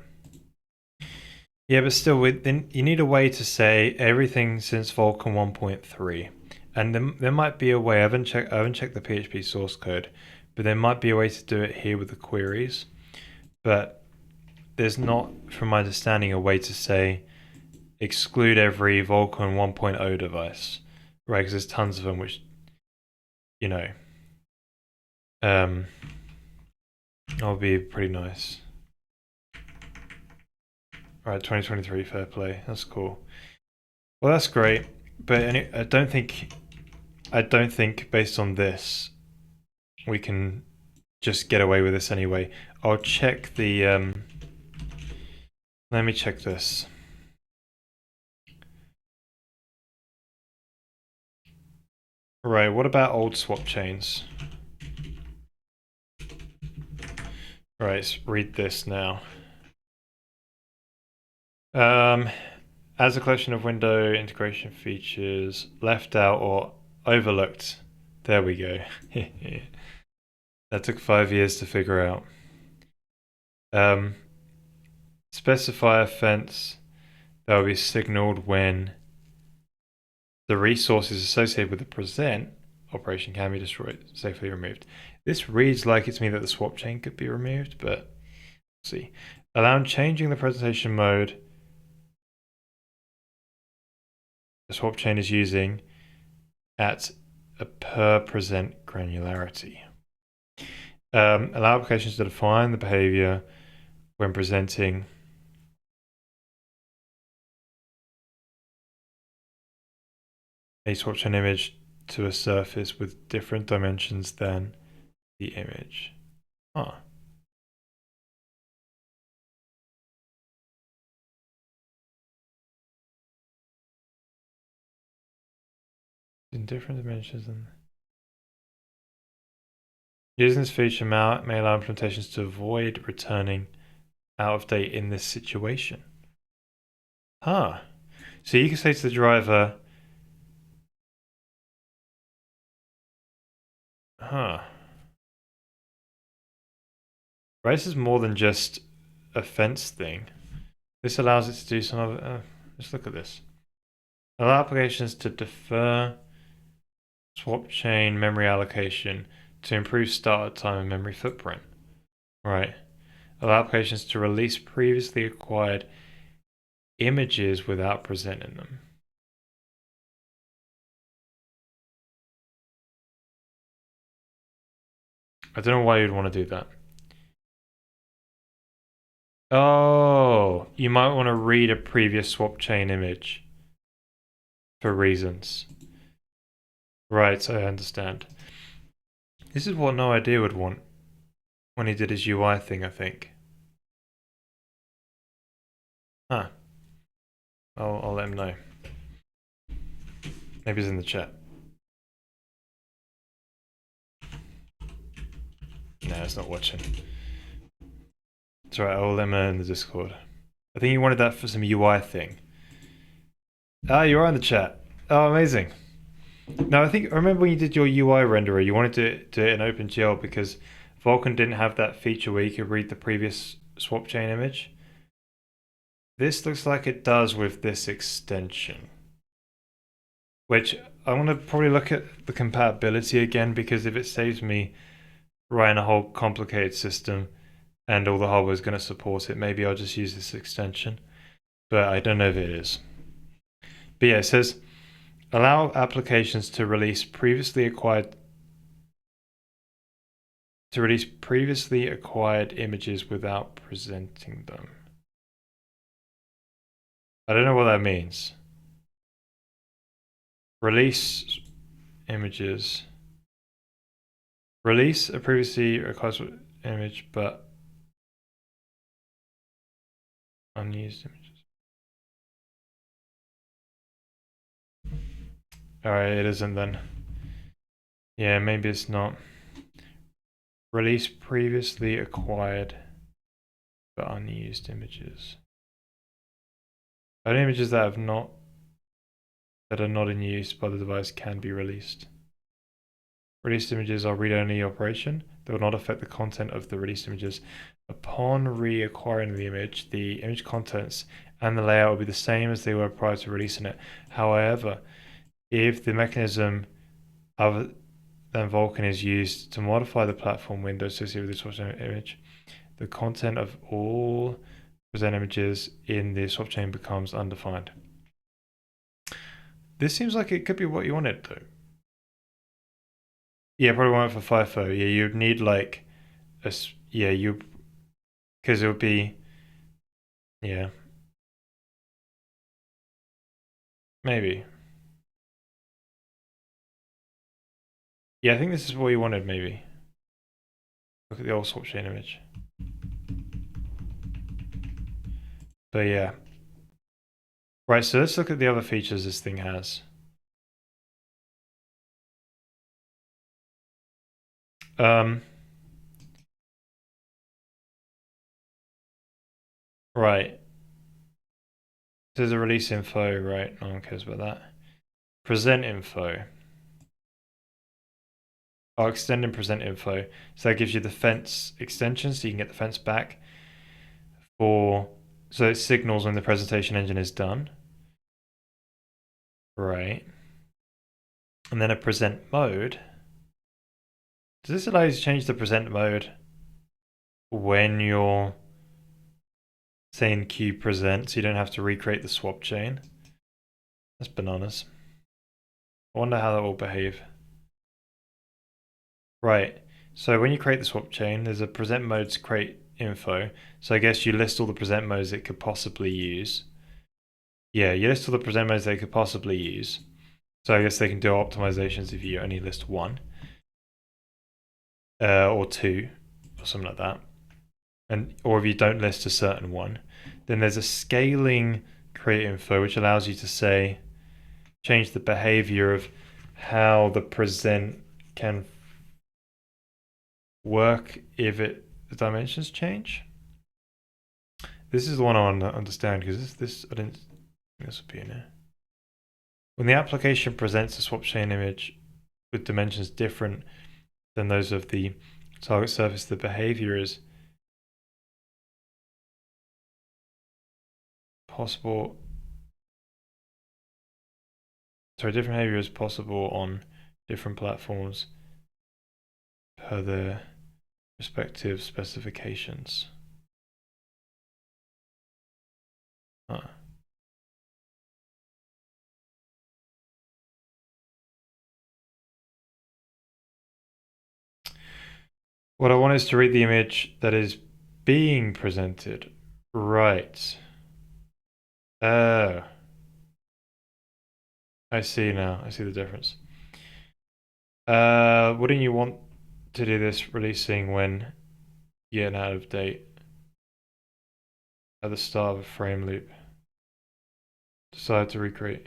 Yeah, but still, you need a way to say everything since Vulkan 1.3, and there might be a way. I haven't checked the PHP source code, but there might be a way to do it here with the queries. But there's not, from my understanding, a way to say exclude every Vulkan 1.0 device, right? Because there's tons of them, which, you know, that'll be pretty nice. All right, 2023, fair play. That's cool. Well, that's great, but I don't think based on this, we can just get away with this anyway. I'll check the. Let me check this. Right, what about old swap chains? Right, let's read this now. As a collection of window integration features left out or overlooked. There we go. That took 5 years to figure out. Specify a fence that will be signaled when the resources associated with the present operation can be destroyed, safely removed. This reads like it's me that the swap chain could be removed, but we'll see. Allow changing the presentation mode the swap chain is using at a per present granularity. Allow applications to define the behavior when presenting a swap chain image to a surface with different dimensions than the image. Huh. In different dimensions than... Using this feature may allow implementations to avoid returning out of date in this situation. Huh. So you can say to the driver, huh. Right, this is more than just a fence thing. This allows it to do some other... let's look at this. Allow applications to defer swap chain memory allocation to improve startup time and memory footprint. Right. Allow applications to release previously acquired images without presenting them. I don't know why you'd want to do that. Oh, you might want to read a previous swap chain image for reasons. Right, I understand. This is what No Idea would want when he did his UI thing, I think. Huh. I'll let him know. Maybe he's in the chat. No, it's not watching. It's alright, I'll let him know in the Discord. I think you wanted that for some UI thing. Ah, you're in the chat. Oh, amazing. Now, I remember when you did your UI renderer, you wanted to do it in OpenGL because Vulkan didn't have that feature where you could read the previous swap chain image. This looks like it does with this extension. Which I want to probably look at the compatibility again, because if it saves me writing a whole complicated system and all the hardware is going to support it, maybe I'll just use this extension. But I don't know if it is. But yeah, it says allow applications to release previously acquired images without presenting them. I don't know what that means. Release images. Release a previously acquired image, but unused images. Alright, it isn't then. Yeah, maybe it's not. Release previously acquired but unused images. Only images that are not in use by the device can be released. Released images are read-only operation. They will not affect the content of the released images. Upon reacquiring the image contents and the layout will be the same as they were prior to releasing it. However, if the mechanism other than Vulkan is used to modify the platform window associated with the swap chain image, the content of all present images in the swap chain becomes undefined. This seems like it could be what you wanted to. Yeah, probably want it for FIFO. Yeah, you'd need like because it would be, yeah, maybe. Yeah, I think this is what you wanted, maybe. Look at the old swap chain image. But yeah. Right, so let's look at the other features this thing has. Right. There's a release info, right? No one cares about that. Present info. Oh, extend and present info. So that gives you the fence extension, so you can get the fence back so it signals when the presentation engine is done. Right. And then a present mode. Does this allow you to change the present mode when you're saying queue present, so you don't have to recreate the swap chain? That's bananas. I wonder how that will behave. Right. So when you create the swap chain, there's a present modes create info. So I guess you list all the present modes it could possibly use. Yeah, you list all the present modes they could possibly use. So I guess they can do optimizations if you only list one. Or two, or something like that. Or if you don't list a certain one. Then there's a scaling create info, which allows you to say, change the behavior of how the present can work if the dimensions change. This is the one I want to understand, because this I didn't think this would be in here. When the application presents a swap chain image with dimensions different than those of the target surface, the behavior is possible. Sorry, different behavior is possible on different platforms per their respective specifications. Huh. What I want is to read the image that is being presented. Right. Oh. I see now. I see the difference. Wouldn't you want to do this releasing when you're getting out of date? At the start of a frame loop. Decide to recreate.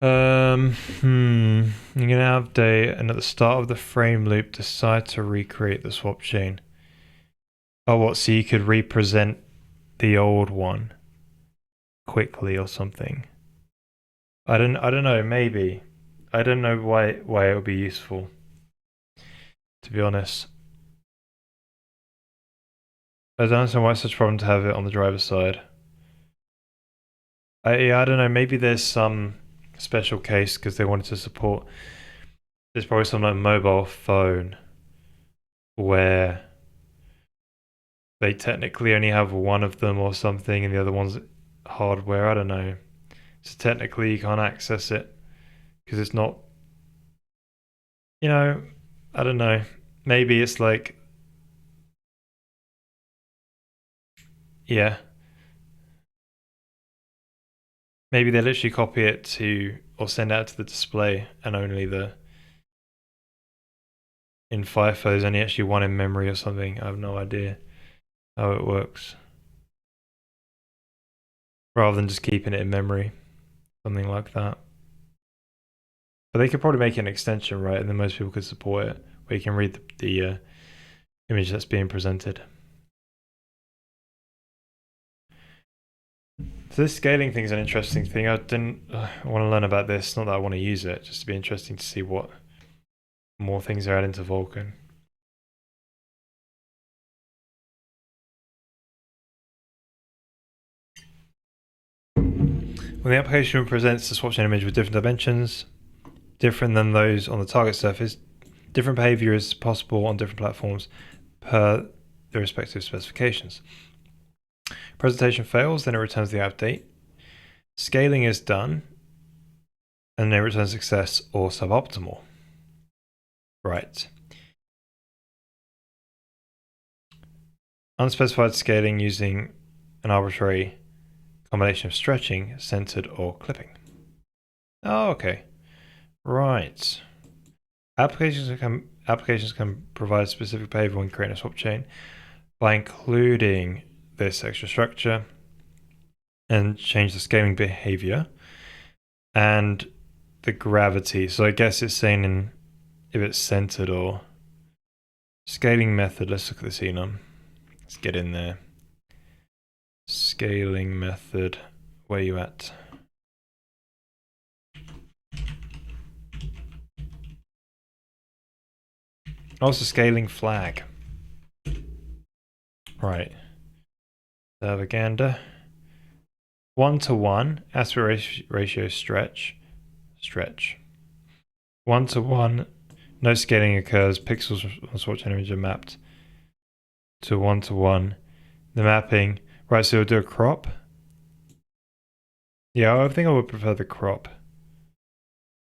You're gonna update and at the start of the frame loop decide to recreate the swap chain. Oh, what? So you could represent the old one quickly or something. I don't know, maybe. I don't know why it would be useful, to be honest. I don't understand why it's such a problem to have it on the driver's side. I don't know, maybe there's some special case because they wanted to support. There's probably some like mobile phone where they technically only have one of them or something and the other one's hardware. I don't know. So technically you can't access it because it's not, I don't know. Maybe it's like, yeah. Maybe they literally copy it to, or send out to the display and only in FIFO there's only actually one in memory or something. I have no idea how it works. Rather than just keeping it in memory, something like that. But they could probably make an extension, right? And then most people could support it, where you can read the image that's being presented. So this scaling thing is an interesting thing. I want to learn about this. Not that I want to use it, just to be interesting to see what more things are added into Vulkan. When the application presents the swapchain image with different dimensions, different than those on the target surface, different behavior is possible on different platforms per the respective specifications. Presentation fails, then it returns the update. Scaling is done, and then it returns success or suboptimal. Right. Unspecified scaling using an arbitrary combination of stretching, centered, or clipping. Oh, okay. Right. Applications can provide specific behavior when creating a swap chain. by including this extra structure and change the scaling behavior and the gravity. So I guess it's saying if it's centered or scaling method. Let's look at this enum. Let's get in there. Scaling method. Where you at? Also scaling flag. Right. Savaganda. 1-to-1 aspect ratio stretch. 1-to-1. No scaling occurs. Pixels on Swapchain image are mapped to 1-to-1. The mapping. Right, so we'll do a crop. Yeah, I think I would prefer the crop.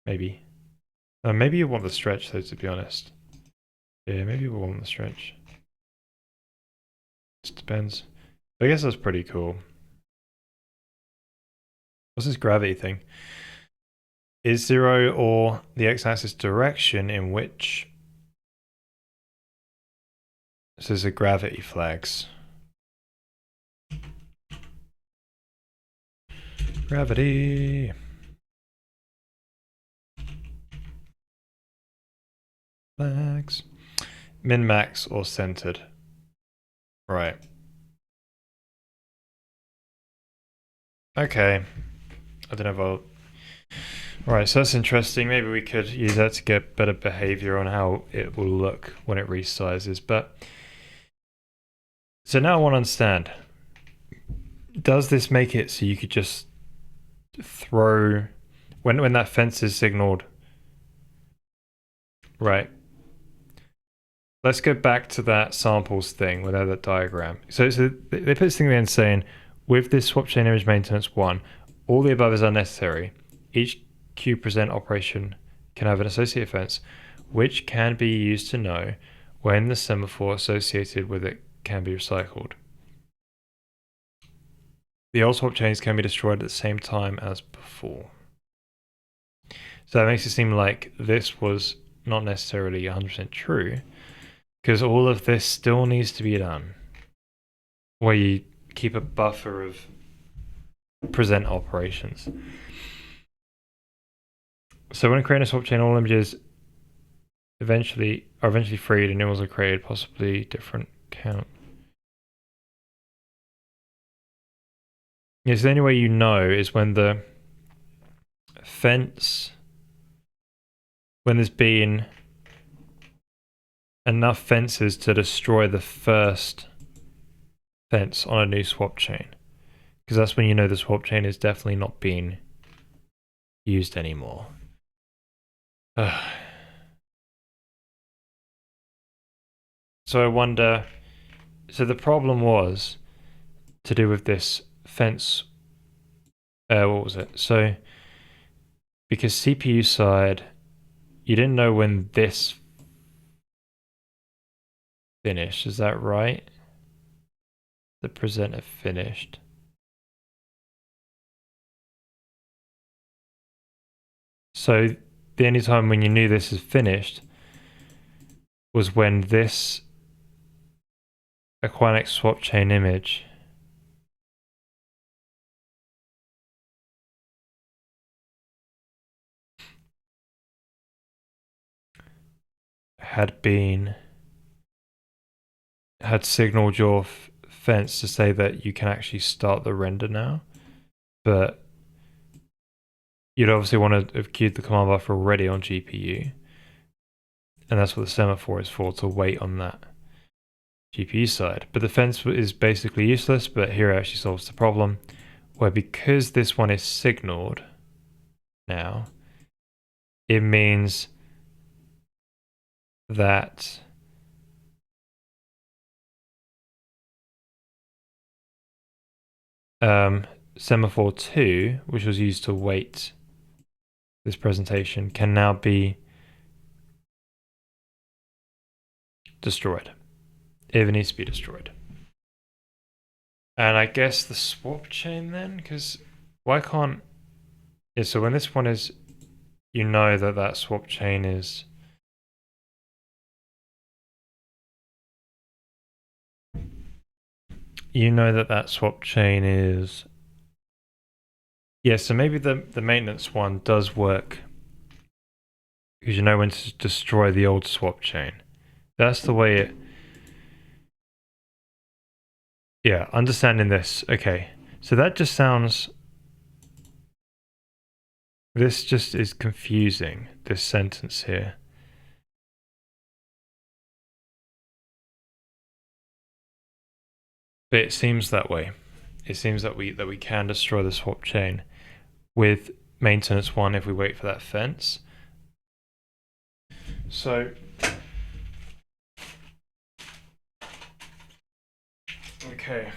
Maybe. Maybe you want the stretch though, to be honest. Yeah, maybe you want the stretch. Just depends. But I guess that's pretty cool. What's this gravity thing? Is 0 or the x-axis direction in which... This is a gravity flags. Gravity. Flags. Min, max, or centered. Right. Okay. I don't know if I'll... Right, so that's interesting. Maybe we could use that to get better behavior on how it will look when it resizes. But so now I want to understand. Does this make it so you could just throw when that fence is signaled? Right. Let's go back to that samples thing without that diagram. So they put this thing there and saying, with this Swapchain image maintenance 1, all the above is unnecessary. Each Q present operation can have an associated fence, which can be used to know when the semaphore associated with it can be recycled. The old swap chains can be destroyed at the same time as before. So that makes it seem like this was not necessarily 100% true, because all of this still needs to be done, where you keep a buffer of present operations. So when creating a swap chain, all images are eventually freed and new ones are created, possibly different count. Yes, the only way you know is when the fence, when there's been enough fences to destroy the first fence on a new swap chain, because that's when you know the swap chain is definitely not being used anymore. So I wonder, so the problem was to do with this fence, what was it? So because CPU side, you didn't know when this finished, is that right? The presenter finished. So the only time when you knew this is finished was when this Equinix swap chain image had signaled your fence to say that you can actually start the render now, but you'd obviously want to have queued the command buffer already on GPU, and that's what the semaphore is for, to wait on that GPU side. But the fence is basically useless, but here it actually solves the problem, where because this one is signaled now, it means that semaphore 2, which was used to wait this presentation, can now be destroyed if it needs to be destroyed. And I guess the swap chain then, because why can't... Yeah, so when this one is, you know that swap chain is... you know that swap chain is... Yeah, so maybe the maintenance one does work because you know when to destroy the old swap chain. That's the way it... Yeah, understanding this. Okay, so that just sounds... This just is confusing, this sentence here. But it seems that way. It seems that we can destroy the swap chain with maintenance 1 if we wait for that fence. So okay.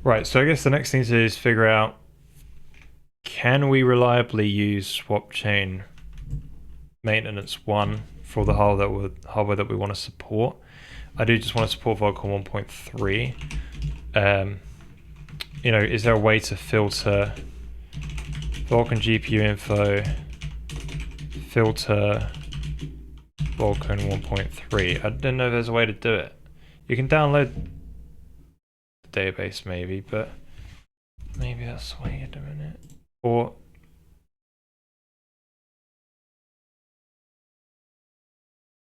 Right, so I guess the next thing to do is figure out, can we reliably use Swapchain maintenance 1 for the hardware that we want to support? I do just want to support Vulkan 1.3. You know, is there a way to filter Vulkan GPU info, filter Vulkan 1.3? I don't know if there's a way to do it. You can download the database maybe, but maybe that's the way you're doing it. Or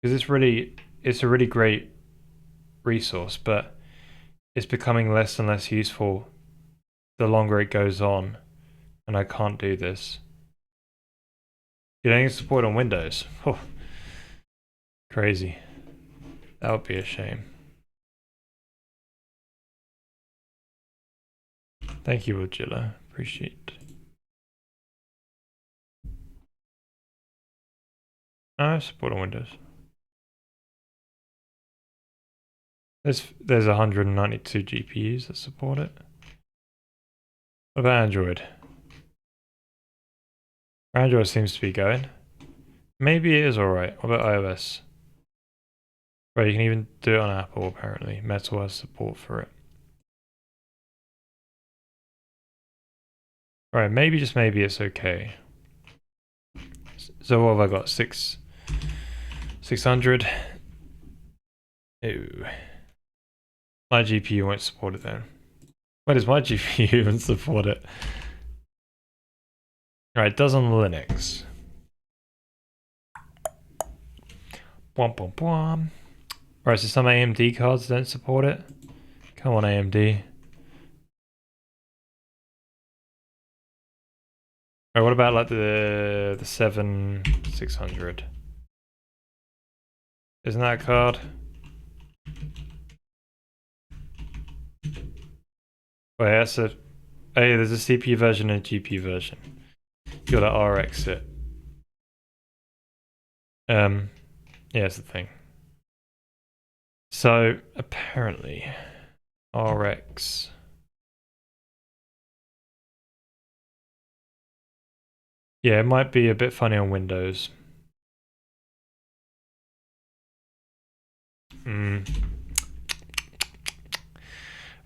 because it's a really great resource, but it's becoming less and less useful the longer it goes on, and I can't do this. You don't even support on Windows. Oh, crazy. That would be a shame. Thank you, Ojila. Appreciate it. I support on Windows. There's 192 GPUs that support it. What about Android? Android seems to be going. Maybe it is alright. What about iOS? Right, you can even do it on Apple apparently. Metal has support for it. Right, maybe just maybe it's okay. So what have I got? 600. Ew. My GPU won't support it then. Why does my GPU even support it? Alright, it does on Linux. Bwom, bwom, bwom. Alright, so some AMD cards don't support it. Come on, AMD. Alright, what about like the 7600? Isn't that a card? Wait, that's a... Hey, there's a CPU version and a GPU version. You gotta RX it. Yeah, that's the thing. So, apparently, RX... Yeah, it might be a bit funny on Windows.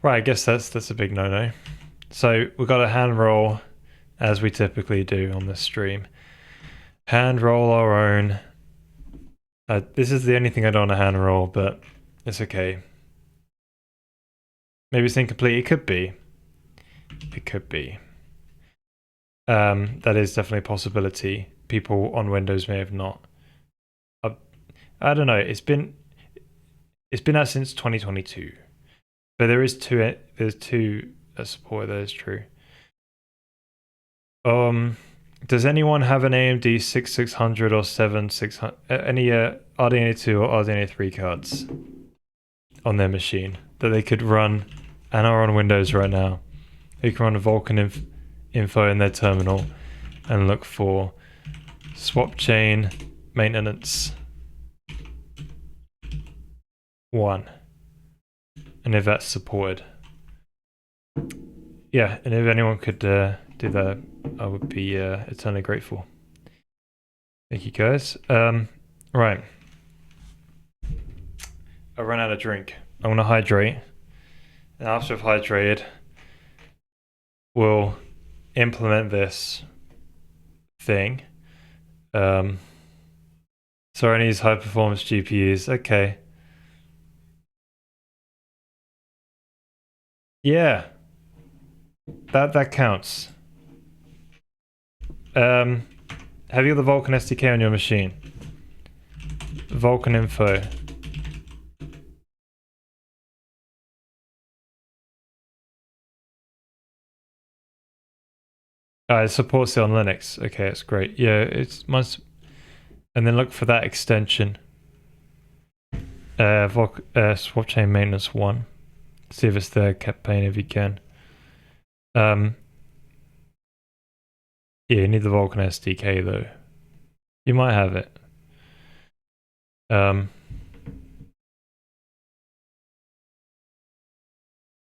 Right, I guess that's a big no-no. So we've got a hand roll, as we typically do on this stream. Hand roll our own. This is the only thing I don't want to hand roll, but it's okay. Maybe it's incomplete. It could be. It could be. That is definitely a possibility. People on Windows may have not. I don't know. It's been out since 2022. But there's two that support, that is true. Does anyone have an AMD 6600 or 7600, any RDNA 2 or RDNA 3 cards on their machine that they could run and are on Windows right now? They can run a Vulkan info in their terminal and look for Swapchain maintenance 1. And if that's supported. Yeah, and if anyone could do that, I would be eternally grateful. Thank you, guys. Right. I ran out of drink. I want to hydrate. And after I've hydrated, we'll implement this thing. Sorry, I use high performance GPUs. Okay. Yeah, that counts. Have you got the Vulkan SDK on your machine? Vulkan info. It supports it on Linux. Okay, it's great. Yeah, it's must. And then look for that extension. Swapchain maintenance 1. See if it's there, campaign if you can. Yeah, you need the Vulkan SDK though. You might have it.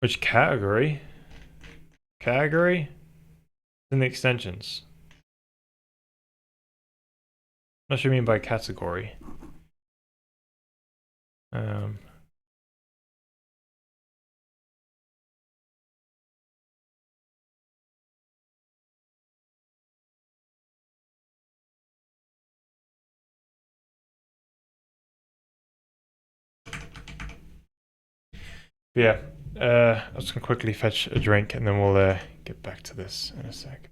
Which category? Category? In the extensions. What do you mean by category? Yeah, I'm just gonna quickly fetch a drink and then we'll get back to this in a sec.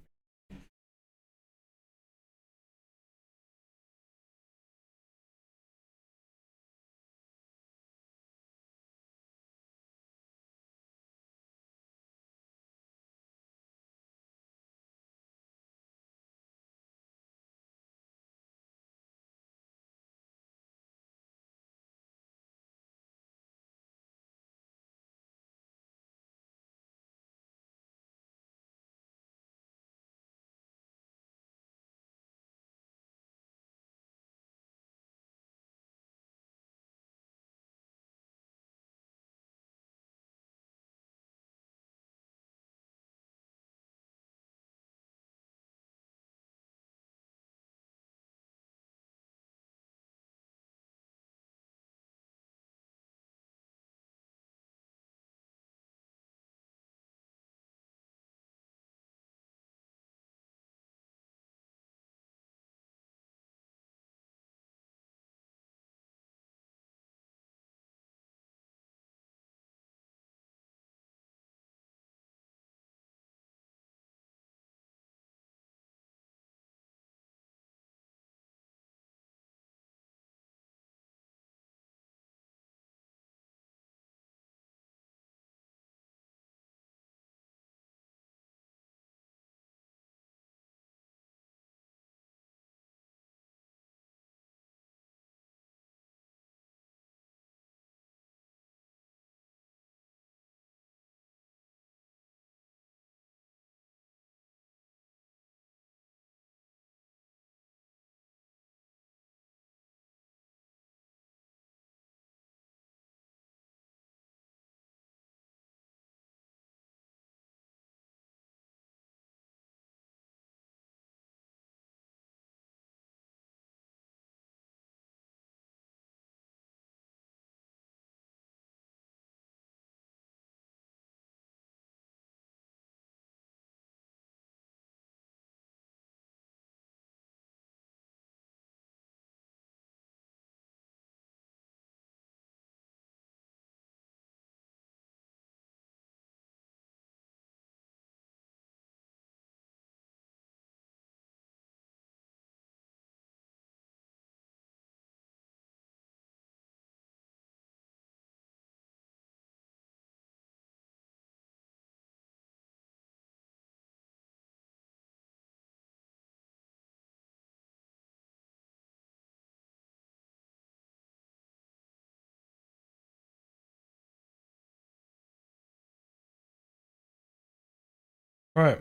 Right.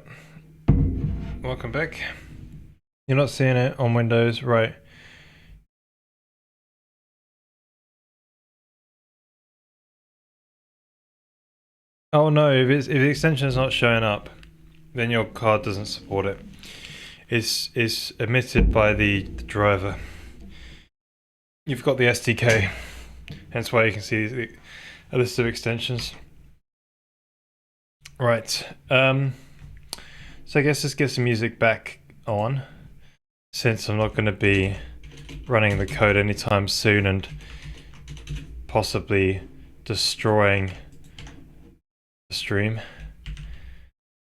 Welcome back. You're not seeing it on Windows, right? Oh no, if the extension is not showing up, then your card doesn't support it. It's emitted by the driver. You've got the SDK, hence why you can see a list of extensions. Right. So I guess let's get some music back on, since I'm not going to be running the code anytime soon and possibly destroying the stream.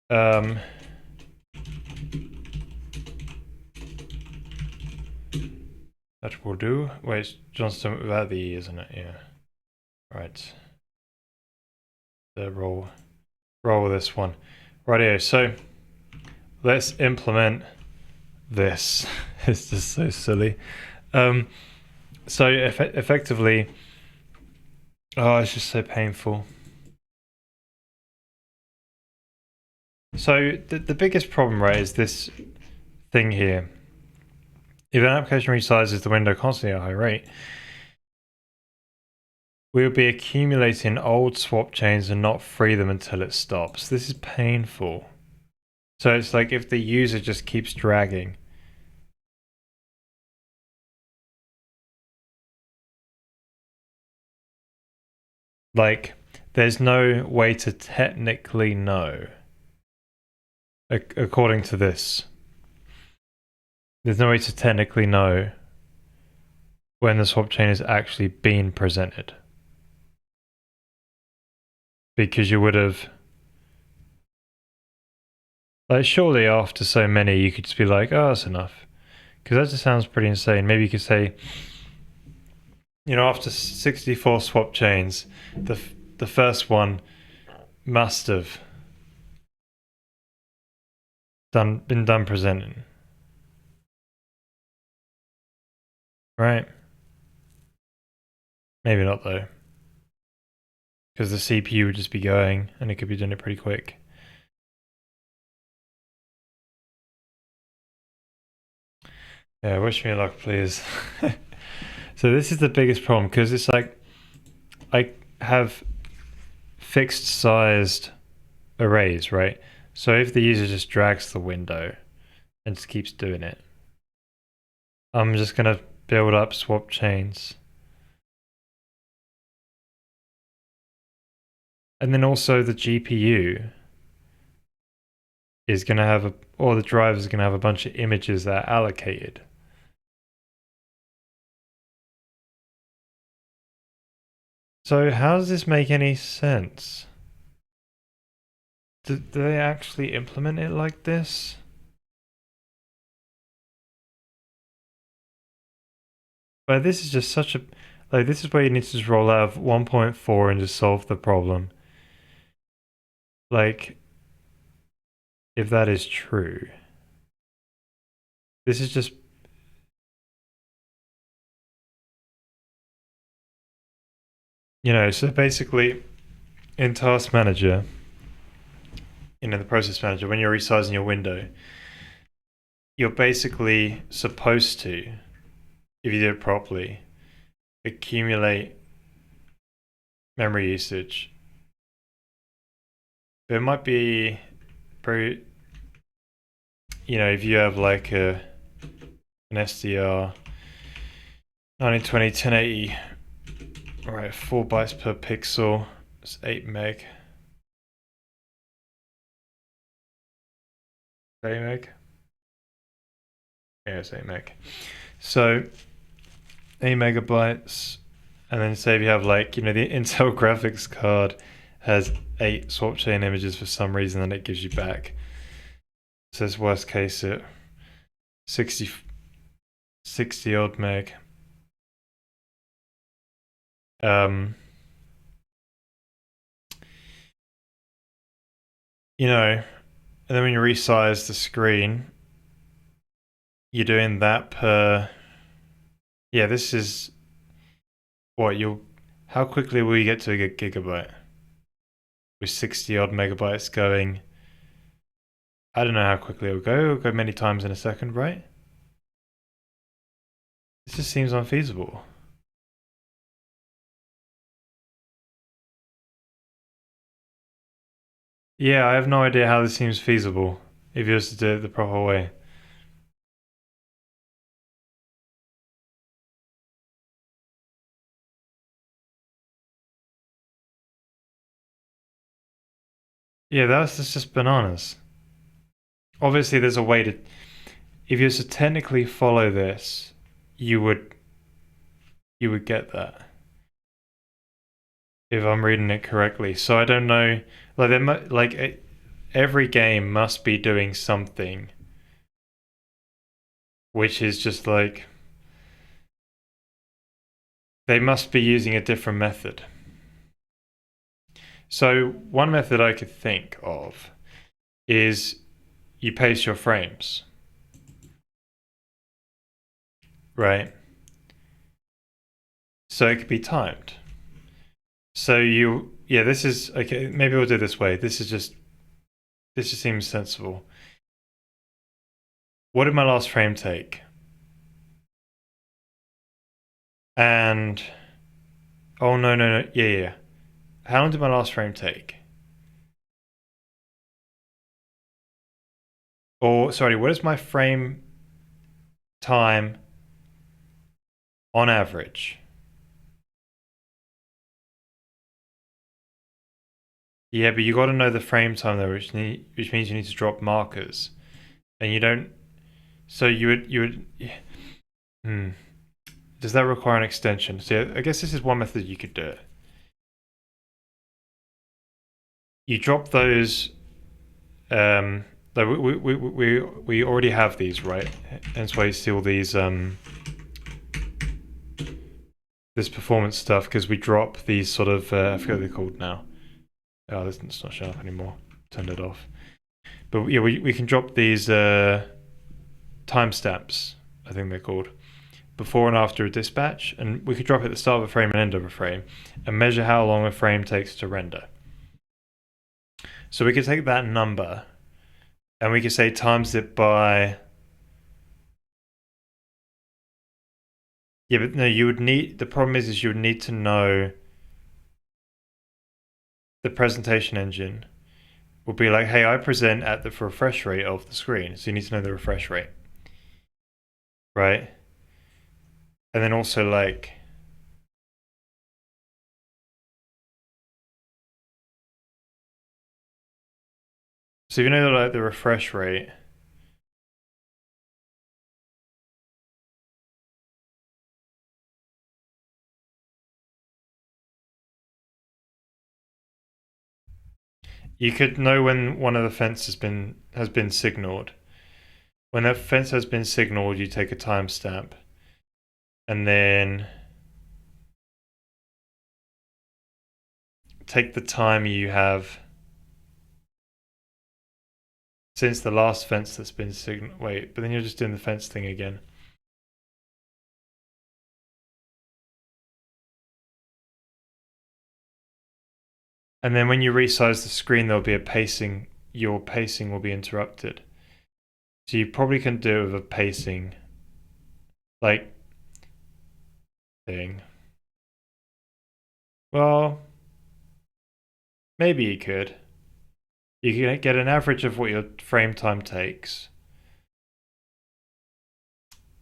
That will do. Wait, Johnston without the E, isn't it? Yeah. Right. Roll this one. Rightio, so let's implement this. It's just so silly. So effectively, oh, it's just so painful. So the biggest problem, right, is this thing here. If an application resizes the window constantly at a high rate, we will be accumulating old swap chains and not free them until it stops. This is painful. So it's like if the user just keeps dragging. Like, there's no way to technically know. According to this, there's no way to technically know when the swap chain is actually being presented. Because you would have, like, surely after so many you could just be like, oh, that's enough. Because that just sounds pretty insane. Maybe you could say, you know, after 64 swap chains, the first one must have been done presenting. Right? Maybe not though. Because the CPU would just be going and it could be doing it pretty quick. Yeah, wish me luck, please. So this is the biggest problem because it's like I have fixed sized arrays, right? So if the user just drags the window and just keeps doing it, I'm just gonna build up swap chains. And then also the GPU is gonna have or the drive is gonna have a bunch of images that are allocated. So how does this make any sense? Do they actually implement it like this? But this is just such a... Like, this is where you need to just roll out of 1.4 and just solve the problem. Like, if that is true. This is just... You know, so basically, in Task Manager, you know, the Process Manager, when you're resizing your window, you're basically supposed to, if you do it properly, accumulate memory usage. But it might be very, you know, if you have like an SDR 1920 1080, right, 4 bytes per pixel, it's 8 meg. 8 meg? Yeah, it's 8 meg. So 8 megabytes, and then say if you have like, you know, the Intel graphics card has 8 swap chain images for some reason, and it gives you back. So it's worst case at 60 odd meg. You know, and then when you resize the screen, you're doing that per... Yeah, this is... What, how quickly will you get to a gigabyte? With 60 odd megabytes going... I don't know how quickly it'll go many times in a second, right? This just seems unfeasible. Yeah, I have no idea how this seems feasible if you was to do it the proper way. Yeah, that's just bananas. Obviously, there's a way to... If you was to technically follow this, you would get that if I'm reading it correctly. So I don't know. Like every game must be doing something, which is just like they must be using a different method. So one method I could think of is you pace your frames, right? So it could be timed. So yeah, this is okay. Maybe we'll do it this way. This just seems sensible. What did my last frame take? And oh no, yeah. How long did my last frame take? Or sorry, what is my frame time on average? Yeah, but you got to know the frame time though, which means you need to drop markers, and you don't. So you would. Yeah. Hmm. Does that require an extension? So I guess this is one method you could do it. You drop those. Like we already have these, right? Hence why you see all these this performance stuff, because we drop these sort of I forget what they're called now. Oh, this it's not showing up anymore. Turned it off. But yeah, we can drop these timestamps, I think they're called, before and after a dispatch, and we could drop it at the start of a frame and end of a frame, and measure how long a frame takes to render. So we could take that number, and we could say times it by. Yeah, but no, you would need. The problem is you would need to know the presentation engine will be like, hey, I present at the refresh rate of the screen, so you need to know the refresh rate, right? And then also like. So if you know like the refresh rate. You could know when one of the fences has been signaled. When that fence has been signaled, you take a timestamp, and then take the time you have since the last fence that's been signaled. Wait, but then you're just doing the fence thing again. And then when you resize the screen, there'll be a pacing. Your pacing will be interrupted. So you probably can do it with a pacing like thing. Well, maybe you could. You can get an average of what your frame time takes.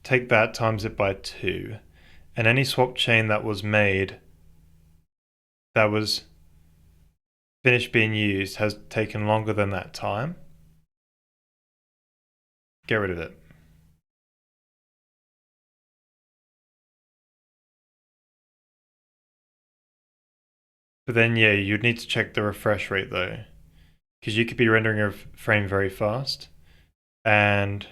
Take that, times it by 2. And any swap chain that was made that was finished being used has taken longer than that time. Get rid of it. But then, yeah, you'd need to check the refresh rate though, because you could be rendering a frame very fast, and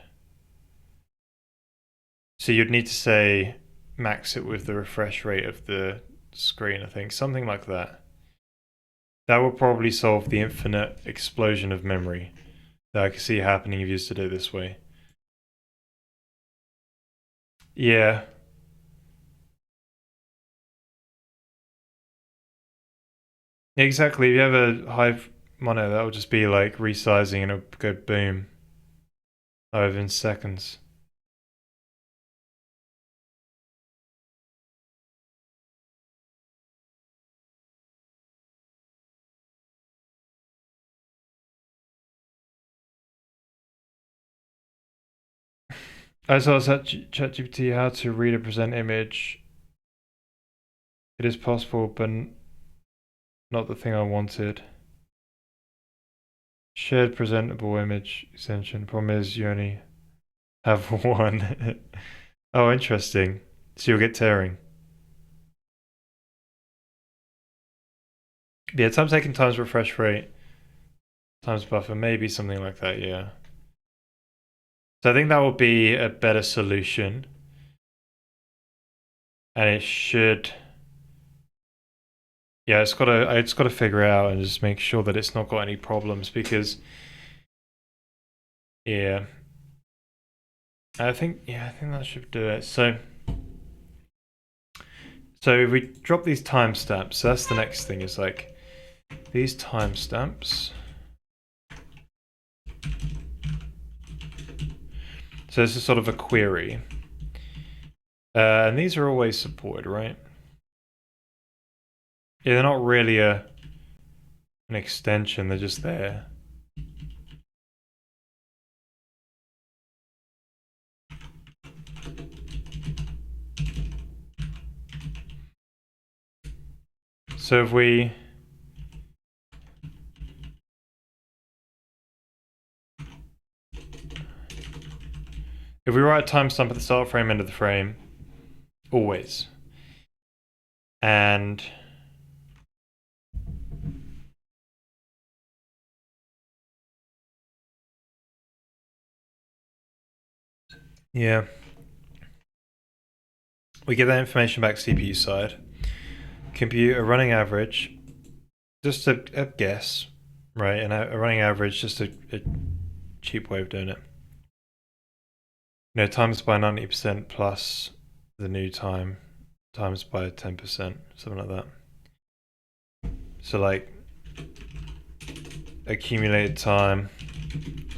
so you'd need to say max it with the refresh rate of the screen. I think something like that. That will probably solve the infinite explosion of memory that I can see happening if you used to do it this way. Yeah. Exactly. If you have a high mono, that will just be like resizing and it'll go boom over in seconds. I saw ChatGPT how to read a present image. It is possible, but not the thing I wanted. Shared presentable image extension. Problem is you only have one. Oh, interesting. So you'll get tearing. Yeah, time taken times refresh rate times buffer, maybe something like that, yeah. So I think that will be a better solution. And it should, yeah, I just gotta figure it out and just make sure that it's not got any problems because, yeah, I think that should do it. So if we drop these timestamps, so that's the next thing is like these timestamps. So this is sort of a query. And these are always supported, right? Yeah, they're not really an extension, they're just there. So if we write a timestamp at the start frame, end of the frame, always. And yeah, we get that information back CPU side. Compute a running average, just a guess, right? And a running average, just a cheap way of doing it. Times by 90% plus the new time, times by 10%, something like that. So like accumulated time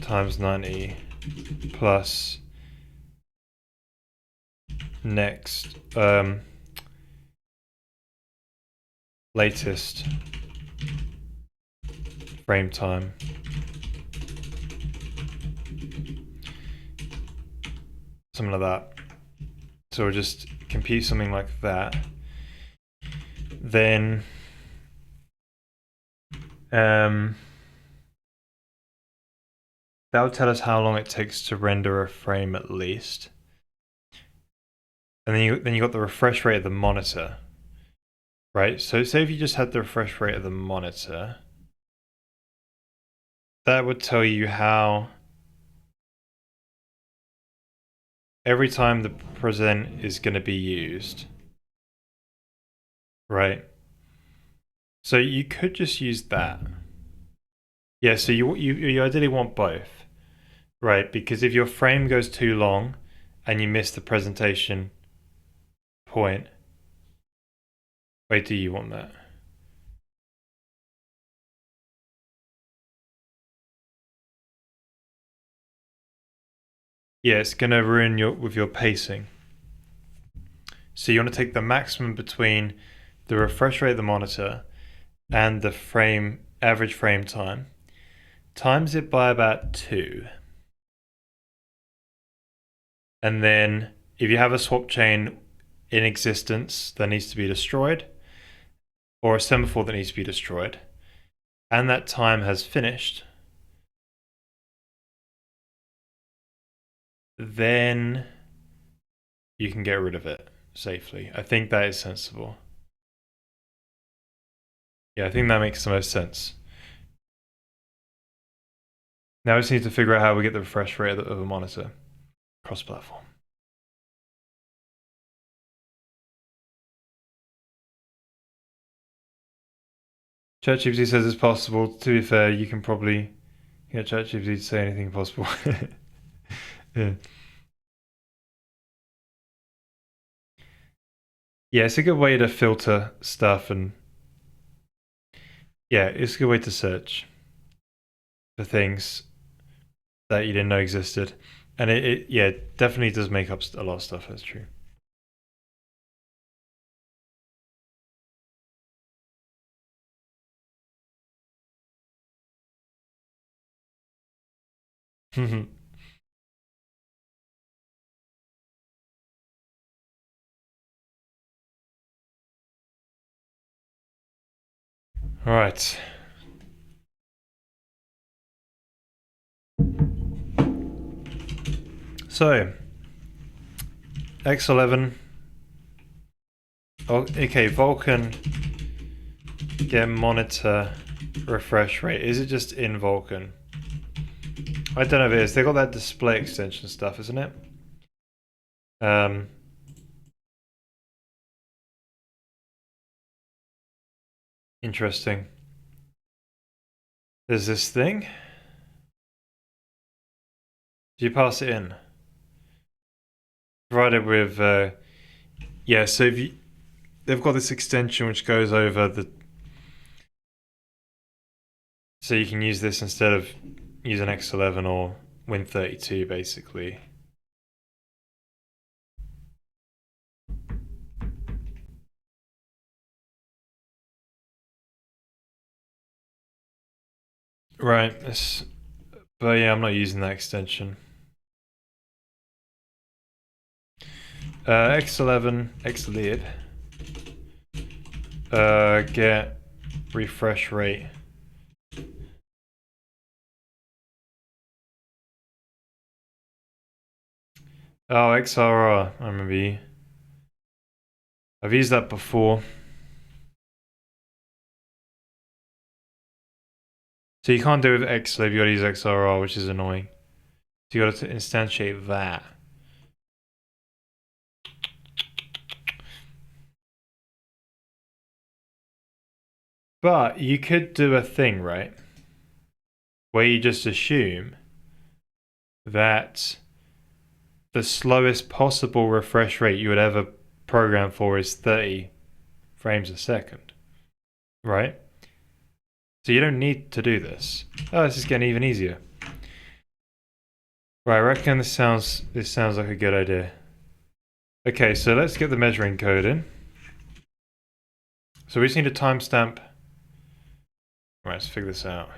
times 90 plus next latest frame time. Something like that. So we'll just compute something like that. Then that will tell us how long it takes to render a frame at least. And then you got the refresh rate of the monitor. Right? So say if you just had the refresh rate of the monitor, that would tell you how every time the present is going to be used. Right? So you could just use that. Yeah, so you ideally want both. Right? Because if your frame goes too long and you miss the presentation point, wait, do you want that? Yeah, it's going to ruin your pacing. So you want to take the maximum between the refresh rate of the monitor and the average frame time, times it by about 2. And then if you have a swap chain in existence that needs to be destroyed, or a semaphore that needs to be destroyed, and that time has finished, then you can get rid of it safely. I think that is sensible. Yeah, I think that makes the most sense. Now we just need to figure out how we get the refresh rate of a monitor cross-platform. ChatGPT says it's possible. To be fair, you can probably get ChatGPT to say anything possible. Yeah. Yeah, it's a good way to filter stuff and yeah, it's a good way to search for things that you didn't know existed. And it yeah, definitely does make up a lot of stuff, that's true. All right. So, X11. Oh, okay, Vulkan. Get monitor refresh rate. Is it just in Vulkan? I don't know if it is. They got that display extension stuff, isn't it? Interesting. There's this thing. Do you pass it in? Provided with, yeah. So if you, they've got this extension which goes over the, so you can use this instead of using X11 or Win32, basically. Right. But yeah, I'm not using that extension. X11, Xlib. Get refresh rate. Oh, XRR. I remember. I've used that before. So you can't do it with Xlib, you gotta use XRR, which is annoying. So you gotta instantiate that. But you could do a thing, right? Where you just assume that the slowest possible refresh rate you would ever program for is 30 frames a second, right? So you don't need to do this. Oh, this is getting even easier. Right, I reckon this sounds like a good idea. Okay, so let's get the measuring code in. So we just need a timestamp. Right, let's figure this out.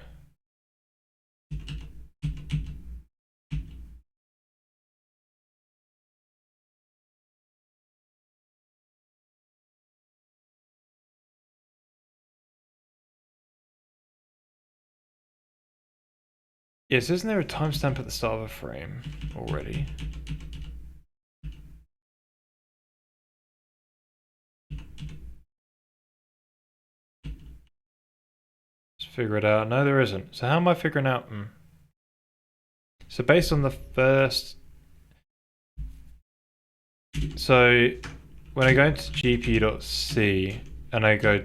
Yes, isn't there a timestamp at the start of a frame already? Let's figure it out. No, there isn't. So how am I figuring out? So based on the first... So when I go into gpu.c and I go...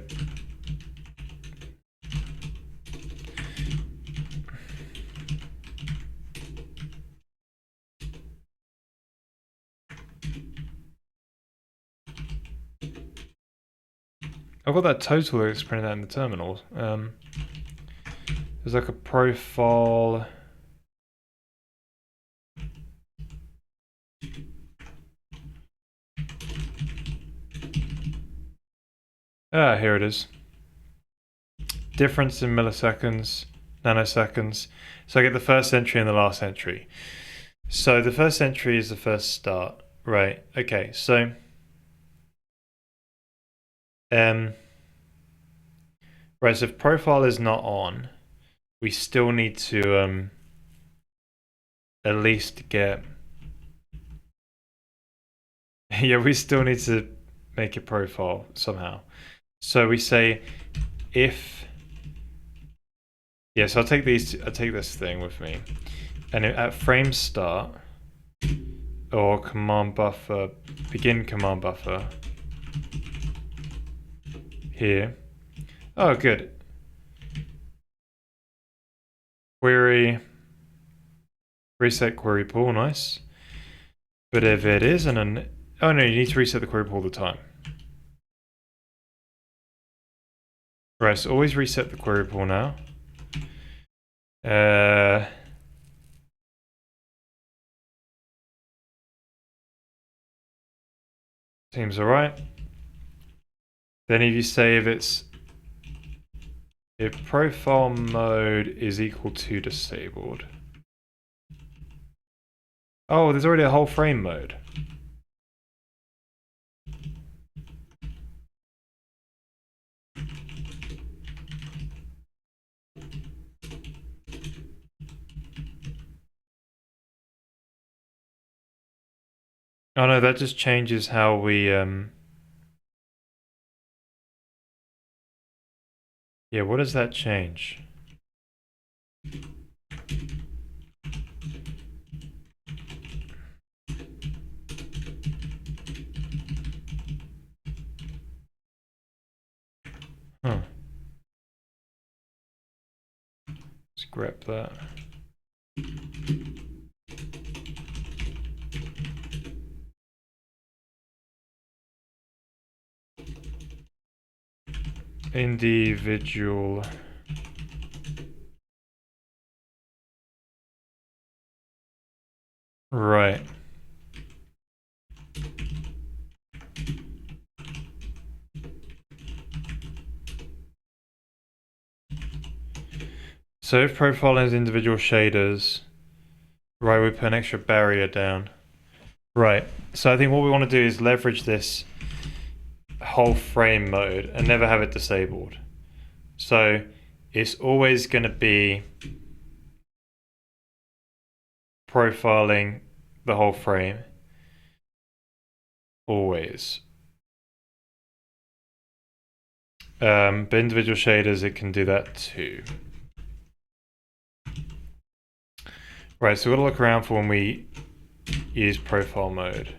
I've got that total that's printed out in the terminal. There's like a profile... Ah, here it is. Difference in milliseconds, nanoseconds. So I get the first entry and the last entry. So the first entry is the first start. Right, okay, so... Right, so if profile is not on, we still need to at least get... Yeah, we still need to make a profile somehow. So we say if... Yeah, so I'll take this thing with me. And at frame start, or command buffer, begin command buffer, here. Oh, good. Query, reset query pool, nice. But if it isn't an... Oh no, you need to reset the query pool all the time. Right, so always reset the query pool now. Seems alright. Then if you say if profile mode is equal to disabled. Oh, there's already a whole frame mode. Oh no, that just changes how we yeah, what does that change? Huh. Let's grab that. Individual. Right. So if profiling is individual shaders, right, we put an extra barrier down. Right. So I think what we want to do is leverage this whole frame mode and never have it disabled. So it's always going to be profiling the whole frame. Always. But individual shaders, it can do that too. Right, so we've got to look around for when we use profile mode.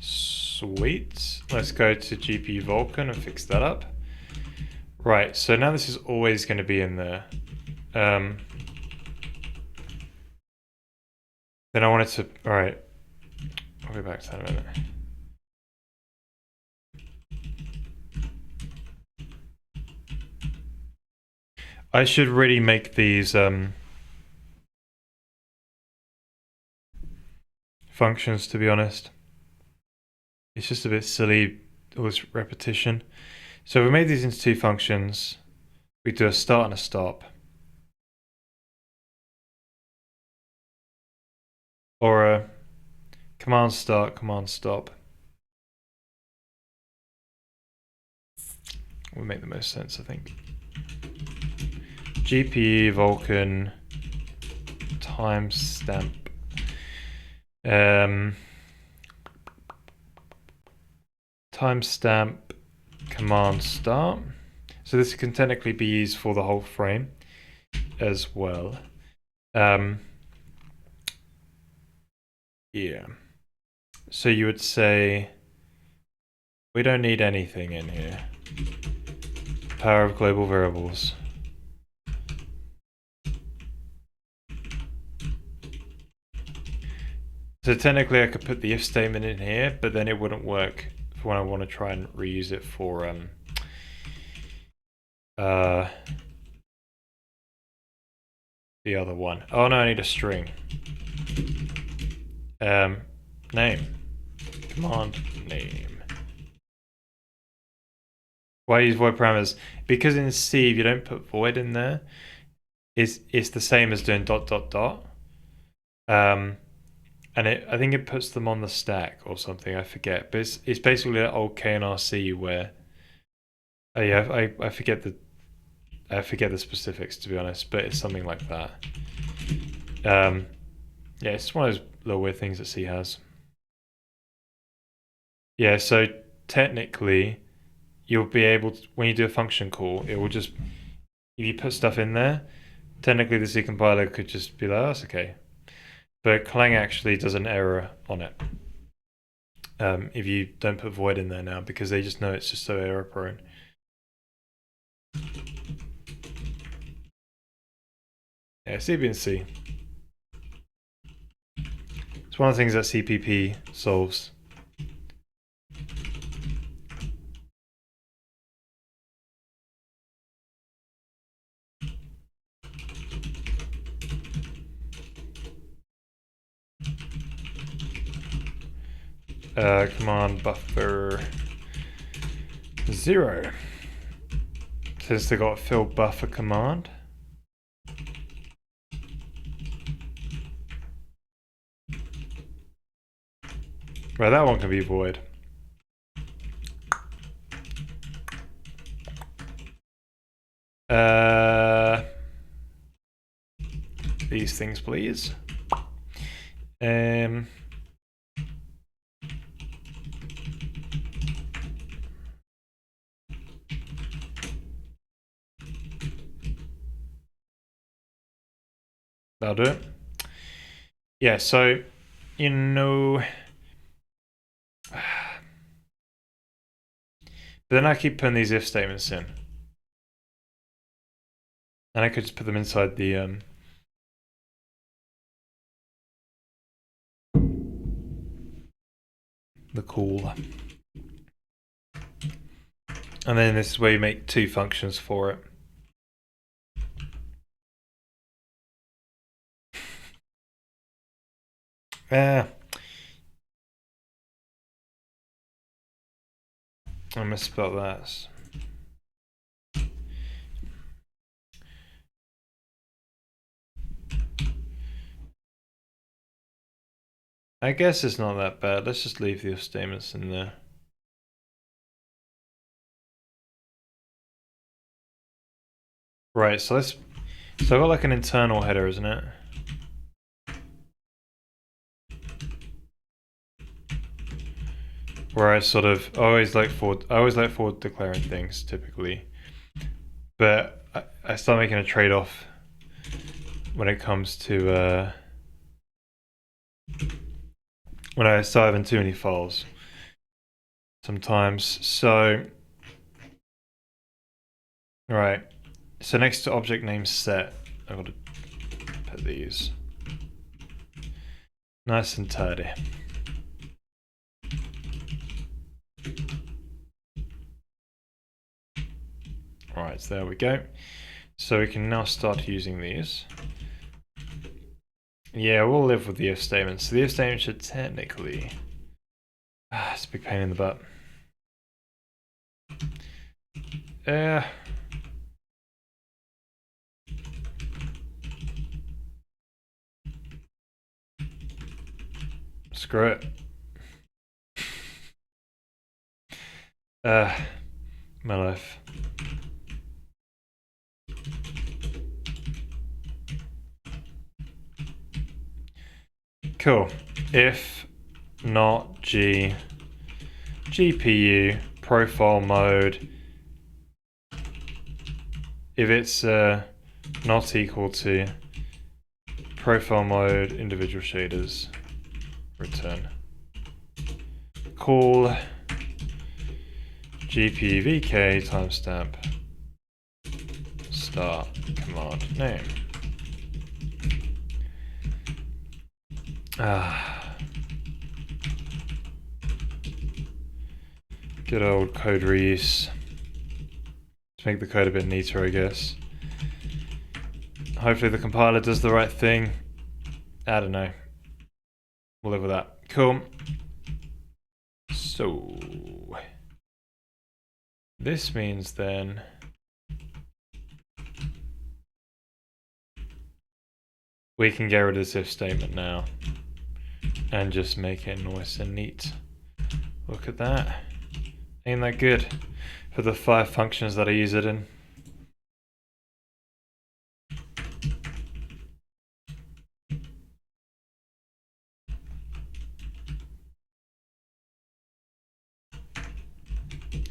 Sweet. Let's go to GPU Vulkan and fix that up. Right, so now this is always going to be in there. Then I wanted to... Alright. I'll go back to that in a minute. I should really make these functions, to be honest. It's just a bit silly, all this repetition. So we made these into two functions. We do a start and a stop. Or a command start, command stop. Would make the most sense, I think. GPU Vulkan timestamp. Timestamp command start. So this can technically be used for the whole frame as well. Yeah. So you would say we don't need anything in here. Power of global variables. So technically I could put the if statement in here, but then it wouldn't work for when I want to try and reuse it for the other one. Oh no, I need a string. Name. Command name. Why use void parameters? Because in C, if you don't put void in there, it's the same as doing dot dot dot. And I think it puts them on the stack or something. I forget, but it's basically that old KNRC where. Oh yeah, I forget the specifics, to be honest, but it's something like that. Yeah, it's one of those little weird things that C has. Yeah, so technically, you'll be able to, when you do a function call, it will just, if you put stuff in there, technically the C compiler could just be like, oh, that's okay. But Clang actually does an error on it if you don't put void in there now, because they just know it's just so error prone. Yeah, CB and C. It's one of the things that CPP solves. Command buffer 0 Since they got fill buffer command. Right, that one can be void. These things, please. That'll do it. Yeah, so, you know... Then I keep putting these if statements in. And I could just put them inside the call. And then this is where you make two functions for it. I misspelled that. I guess it's not that bad. Let's just leave the if statements in there. Right, so I've got like an internal header, isn't it? Where I sort of I always like forward declaring things typically, but I start making a trade-off when it comes to when I start having too many files sometimes. So right, so next to object name set, I've got to put these nice and tidy. Alright, so there we go. So we can now start using these. Yeah, we'll live with the if statement. So the if statement should technically... it's a big pain in the butt. Screw it. My life. Cool. If not GPU profile mode, if it's not equal to profile mode individual shaders, return. Call GPU VK timestamp start command name. Good old code reuse. To make the code a bit neater, I guess. Hopefully the compiler does the right thing. I don't know. We'll live with that. Cool. So this means then we can get rid of this if statement now and just make it nice and neat. Look at that. Ain't that good for the 5 functions that I use it in?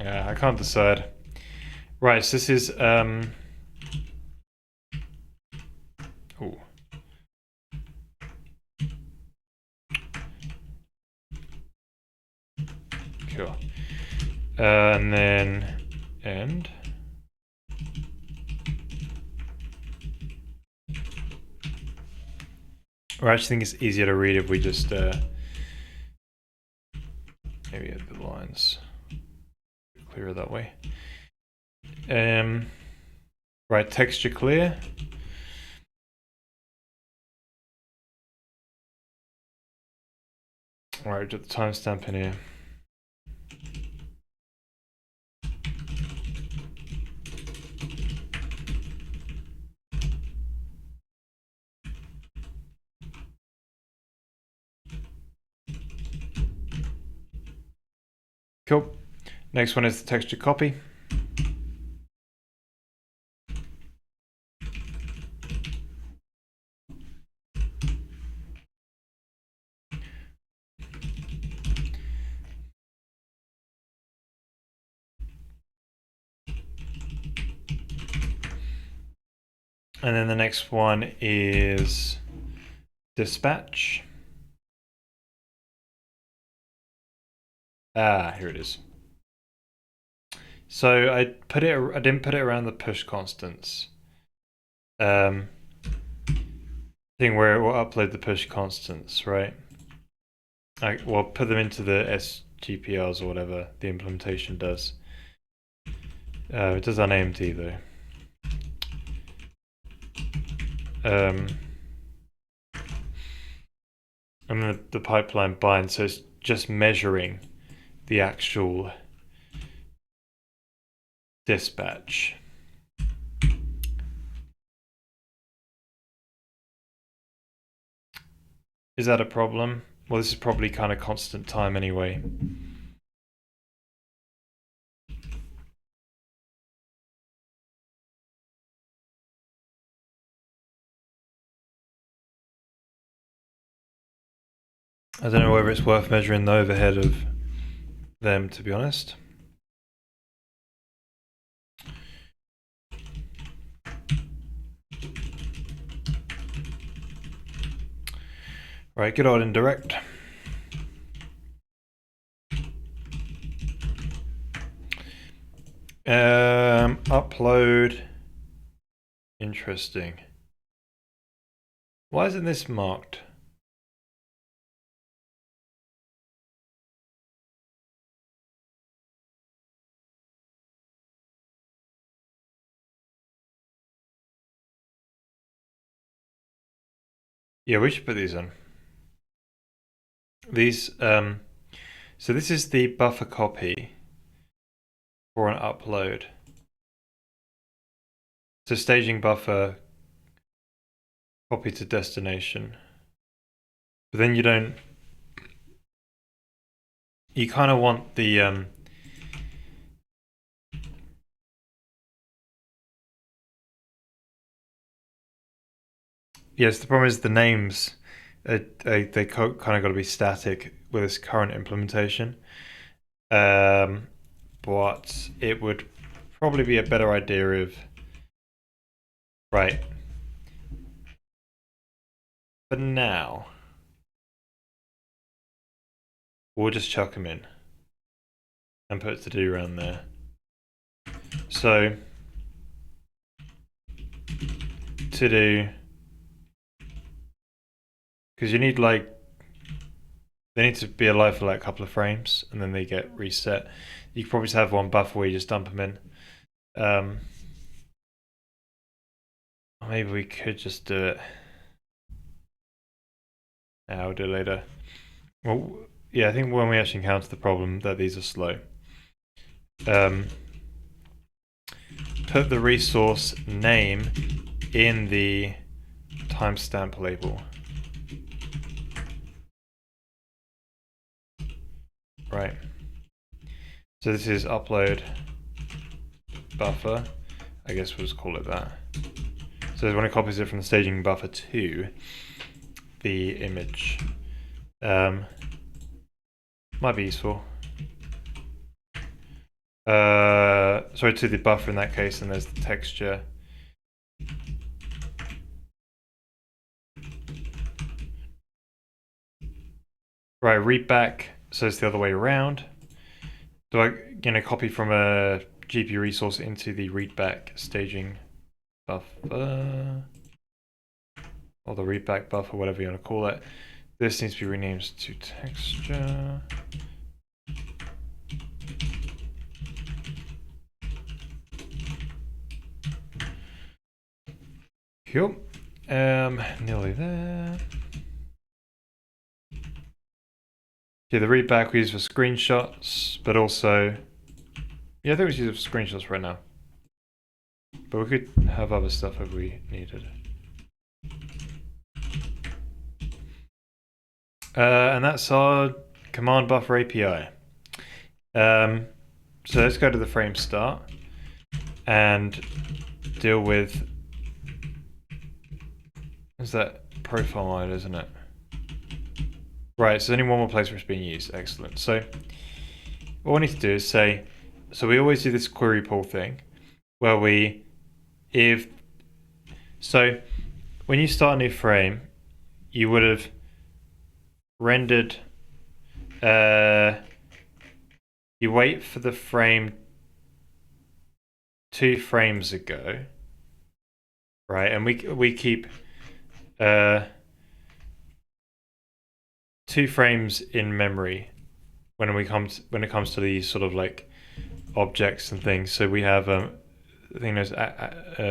Yeah, I can't decide. Right, so this is ooh. Cool. And then end. Or I actually think it's easier to read if we just maybe add the lines clearer that way. Right, texture clear. Alright, put the timestamp in here. Cool. Next one is the texture copy. And then the next one is dispatch. Here it is. So I didn't put it around the push constants. Thing where it will upload the push constants, right? Well, put them into the SGPLs or whatever the implementation does. It does on AMD though. And then the pipeline binds, so it's just measuring the actual dispatch. Is that a problem? Well, this is probably kind of constant time anyway. I don't know whether it's worth measuring the overhead of them, to be honest. Right, good old indirect. Upload. Interesting. Why isn't this marked? Yeah, we should put these in. These, so this is the buffer copy for an upload. So staging buffer, copy to destination. But then you don't, you kind of want the, yes, the problem is the names, they kind of got to be static with this current implementation. But it would probably be a better idea of, right, for now, we'll just chuck them in and put to do around there. So, to do, because you need like, they need to be alive for like a couple of frames and then they get reset. You could probably just have one buffer where you just dump them in. Maybe we could just do it. I'll do it later. Well, yeah, I think when we actually encounter the problem that these are slow. Put the resource name in the timestamp label. Right. So this is upload buffer. I guess we'll just call it that. So when it copies it from the staging buffer to the image, might be useful. Sorry, to the buffer in that case, and there's the texture. Right, read back, so it's the other way around. Do I copy from a GPU resource into the readback staging buffer, or the readback buffer, whatever you want to call it. This needs to be renamed to texture. Cool. Nearly there. Okay, the readback we use for screenshots, but also, yeah, I think we use it for screenshots right now. But we could have other stuff if we needed. And that's our command buffer API. So let's go to the frame start and deal with, is that profile mode, isn't it? Right, so only one more place where it's being used. Excellent. So what we need to do is say, so we always do this query pull thing where so when you start a new frame, you would have rendered, you wait for the frame 2 frames ago, right? And we keep 2 frames in memory when it comes to these sort of like objects and things. So we have a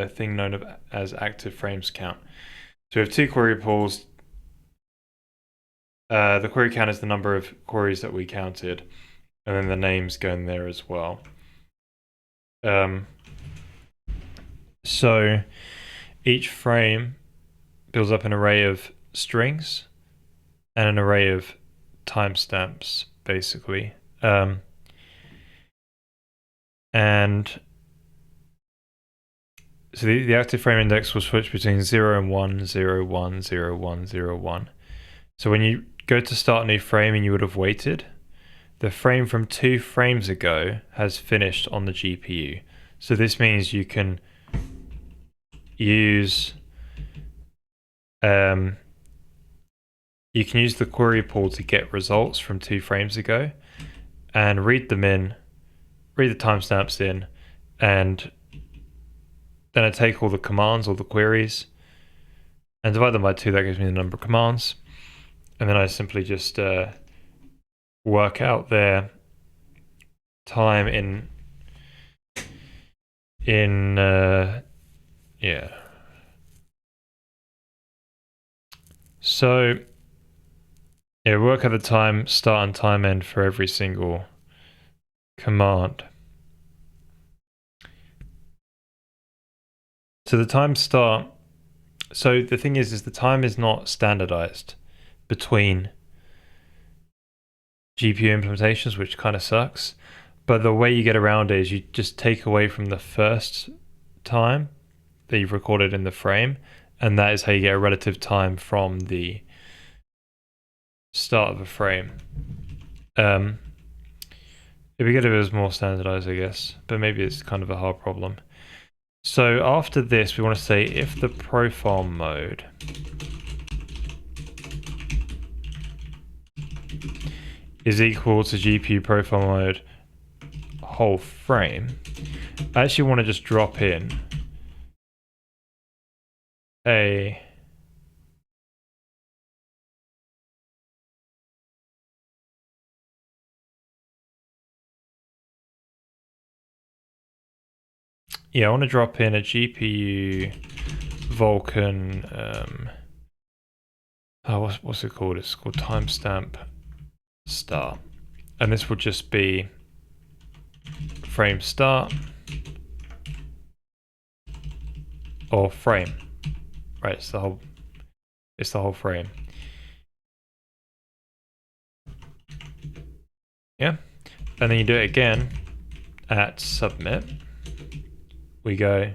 thing known as active frames count. So we have 2 query pulls. The query count is the number of queries that we counted, and then the names go in there as well. So each frame builds up an array of strings and an array of timestamps, basically. And so the active frame index will switch between 0 and 1, 0, 1, 0, 1, 0, 1. So when you go to start a new frame and you would have waited, the frame from 2 frames ago has finished on the GPU. So this means you can use the query pool to get results from 2 frames ago and read the timestamps in, and then I take all the commands, all the queries, and divide them by 2. That gives me the number of commands. And then I simply just work out their time yeah. So yeah, work out the time start and time end for every single command. So the time start, so the thing is the time is not standardized between GPU implementations, which kind of sucks. But the way you get around it is you just take away from the first time that you've recorded in the frame, and that is how you get a relative time from the start of a frame. It'd be good if it was more standardized, I guess, but maybe it's kind of a hard problem. So after this, we want to say if the profile mode is equal to GPU profile mode whole frame, I actually want to just drop in I want to drop in a GPU Vulkan, what's it called? It's called timestamp start. And this will just be frame start or frame. Right, it's the whole frame. Yeah. And then you do it again at submit. We go.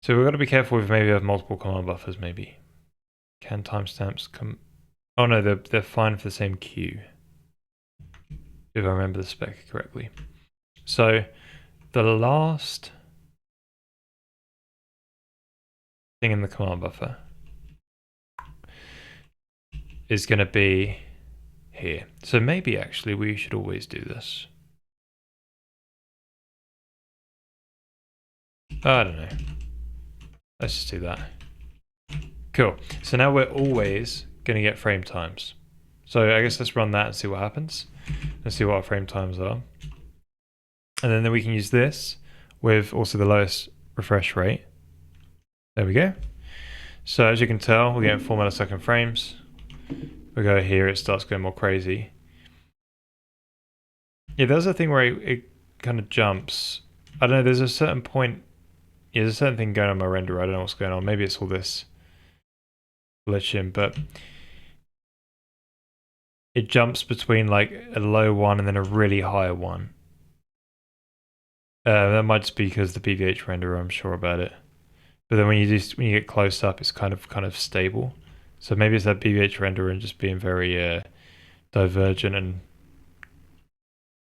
So we've got to be careful if maybe we have multiple command buffers, maybe. Can timestamps come? Oh no, they're fine for the same queue, if I remember the spec correctly. So the last thing in the command buffer is going to be here. So maybe actually we should always do this. I don't know. Let's just do that. Cool. So now we're always going to get frame times. So I guess let's run that and see what happens. Let's see what our frame times are. And then we can use this with also the lowest refresh rate. There we go. So as you can tell, we're getting 4 millisecond frames. We go here, it starts going more crazy. Yeah, there's a thing where it kind of jumps. I don't know, there's a certain point. Yeah, there's a certain thing going on my renderer. I don't know what's going on. Maybe it's all this glitching, but it jumps between like a low one and then a really high one. That might just be because the PVH renderer, I'm sure about it. But then when you get close up, it's kind of stable. So maybe it's that PVH renderer and just being very divergent, and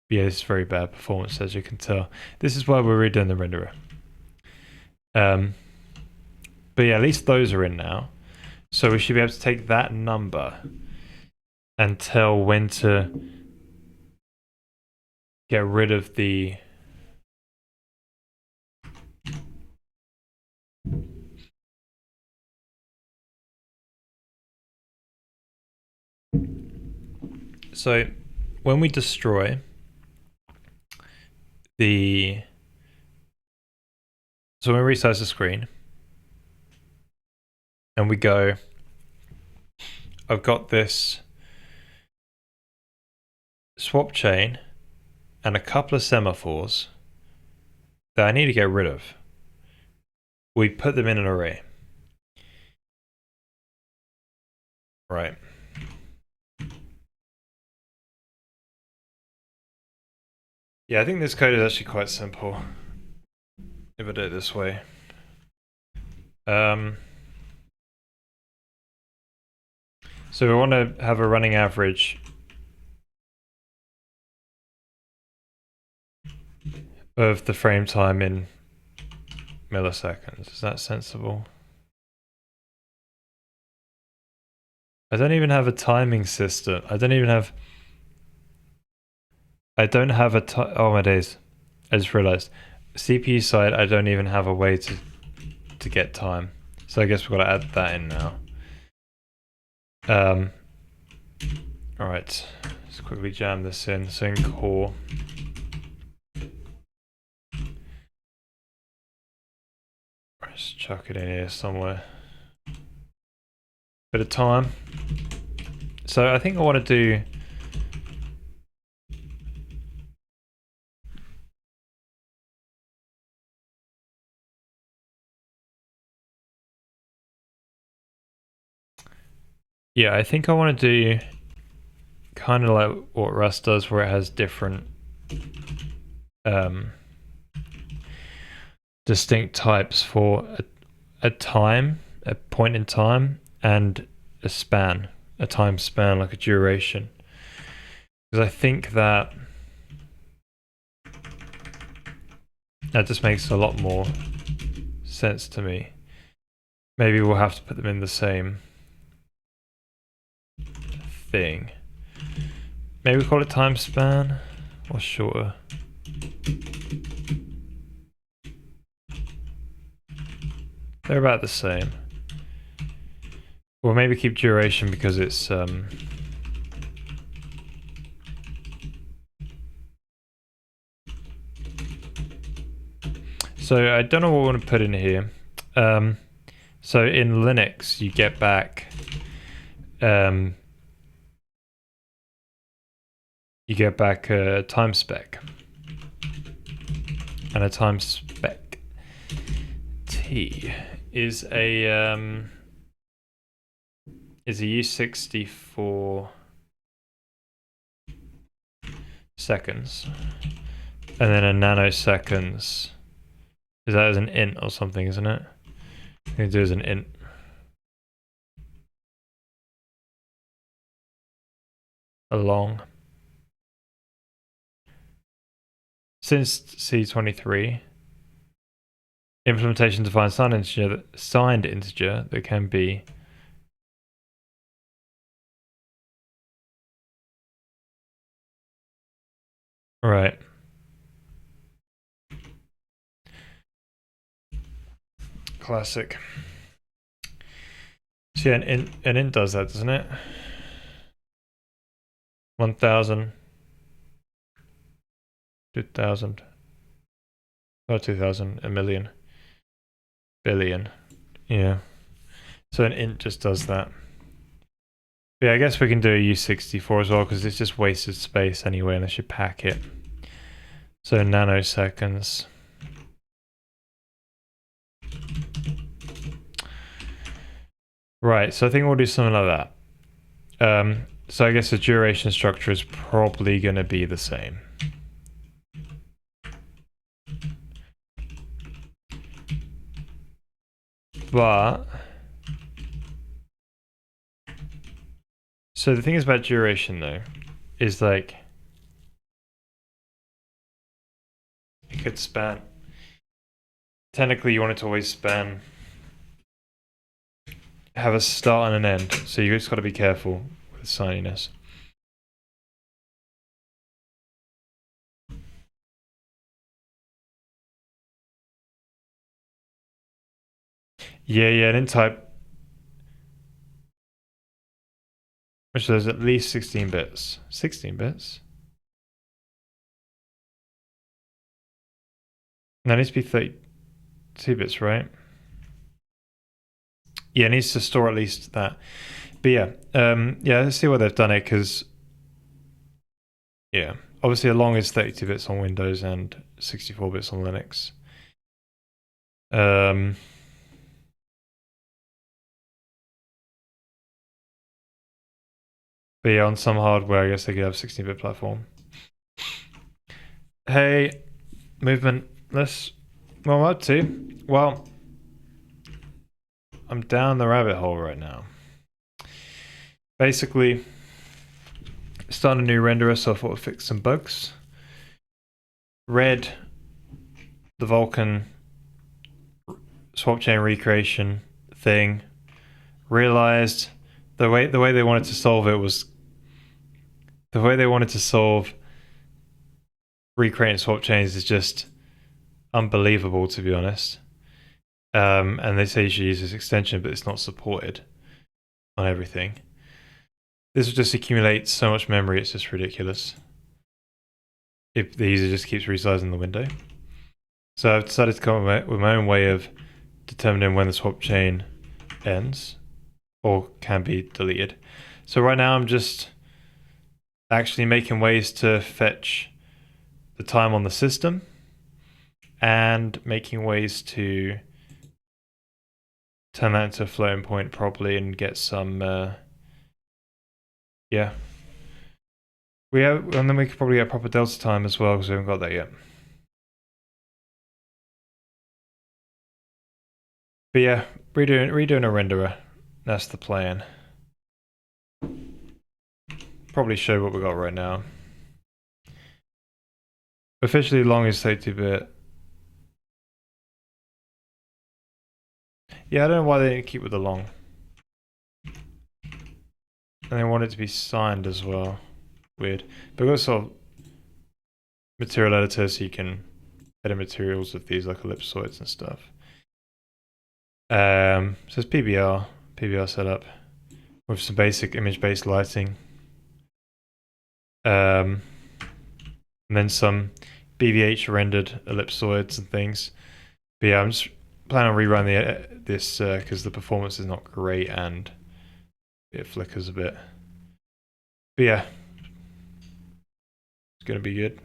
yeah, it's very bad performance, as you can tell. This is why we're redoing the renderer. But yeah, at least those are in now. So we should be able to take that number and tell when to get rid of the so when we destroy the so when we resize the screen and we go, I've got this swap chain and a couple of semaphores that I need to get rid of. We put them in an array. Right. Yeah, I think this code is actually quite simple if I do it this way. So we want to have a running average of the frame time in milliseconds. Is that sensible? I don't even have a timing system. I don't have a oh my days. I just realized. CPU side, I don't even have a way to get time. So I guess we've got to add that in now. Alright. Let's quickly jam this in. So in core. Let's chuck it in here somewhere. Bit of time. So I think I want to do yeah, I think I want to do kind of like what Rust does, where it has different distinct types for a time, a point in time, and a span, a time span, like a duration. Because I think that just makes a lot more sense to me. Maybe we'll have to put them in the same thing. Maybe we call it time span or shorter. They're about the same. Or maybe keep duration because it's so I don't know what we want to put in here. So in Linux you get back a time spec, and a time spec T is a U64 seconds, and then a nanoseconds. Is that as an int or something, isn't it? I think it is an int. A long. Since C23, implementation defines signed integer that can be right. Classic. So yeah, an int does that, doesn't it? 1,000, 2,000, not 2,000, a million, billion. Yeah. So an int just does that. Yeah, I guess we can do a U64 as well because it's just wasted space anyway unless you pack it. So nanoseconds. Right, so I think we'll do something like that. So I guess the duration structure is probably going to be the same. But so the thing is about duration though, is like it could span. Technically, you want it to always span, have a start and an end. So you just got to be careful with signiness. Yeah, I didn't type. Which there's at least 16 bits. 16 bits? That needs to be 32 bits, right? Yeah, it needs to store at least that. But yeah, let's see why they've done it, because yeah, obviously along is 32 bits on Windows and 64 bits on Linux. But yeah, on some hardware, I guess they could have 16-bit platform. Hey, movement. Well, what to? Well, I'm down the rabbit hole right now. Basically, start a new renderer, so I thought I'd fix some bugs. Read the Vulkan Swapchain recreation thing. Realized the way they wanted to solve it was the way they wanted to solve recreating swap chains is just unbelievable, to be honest. And they say you should use this extension, but it's not supported on everything. This will just accumulate so much memory, it's just ridiculous. If the user just keeps resizing the window. So I've decided to come up with my own way of determining when the swap chain ends or can be deleted. So right now I'm just actually making ways to fetch the time on the system and making ways to turn that into a floating point properly and get some yeah. And then we could probably get proper delta time as well, because we haven't got that yet. But yeah, redoing a renderer. That's the plan. Probably show what we got right now. Officially long is 32-bit. Yeah, I don't know why they didn't keep with the long. And they want it to be signed as well. Weird. But we've got sort of material editor, so you can edit materials with these like ellipsoids and stuff. So it's PBR setup with some basic image-based lighting. And then some BVH rendered ellipsoids and things. But yeah, I'm just planning on rerunning this because the performance is not great and it flickers a bit. But yeah, it's gonna be good.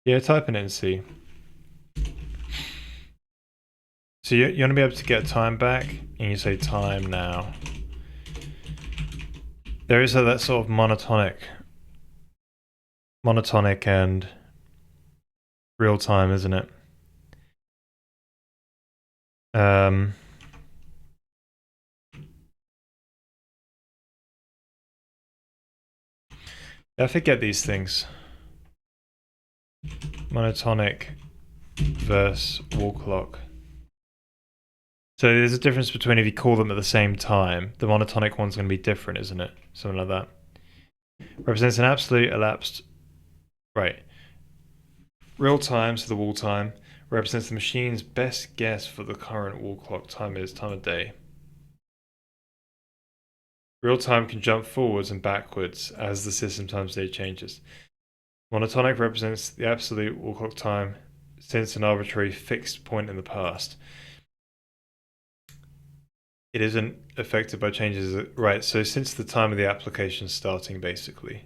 Yeah, type in it and see. So you want to be able to get time back, and you say time now. There is that sort of monotonic and real time, isn't it? I forget these things. Monotonic versus wall clock. So there's a difference between if you call them at the same time. The monotonic one's going to be different, isn't it? Something like that. Represents an absolute elapsed. Right. Real time, so the wall time, represents the machine's best guess for the current wall clock time of day. Real time can jump forwards and backwards as the system time of day changes. Monotonic represents the absolute wall clock time since an arbitrary fixed point in the past. It isn't affected by changes, right? So since the time of the application starting, basically.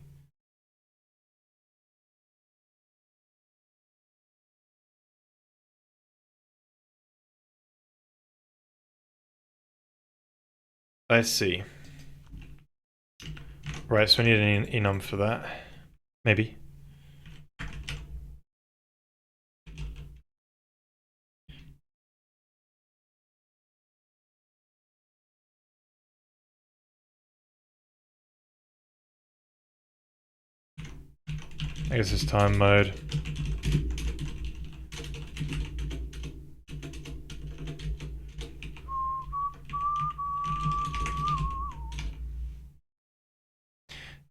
Let's see. Right, so we need an enum for that. Maybe. I guess it's time mode.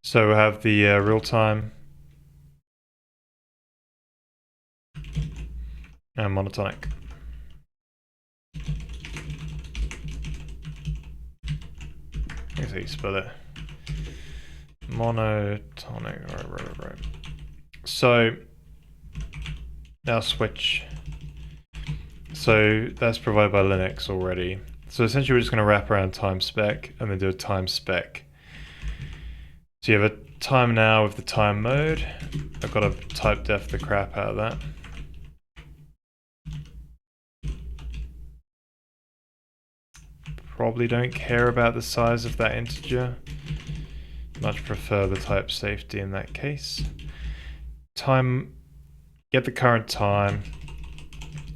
So we have the real time and monotonic. That's how you spell it. Monotonic, right. So now switch. So that's provided by Linux already. So essentially we're just going to wrap around time spec and then do a time spec. So you have a time now with the time mode. I've got to type def the crap out of that. Probably don't care about the size of that integer. Much prefer the type safety in that case. Time, get the current time.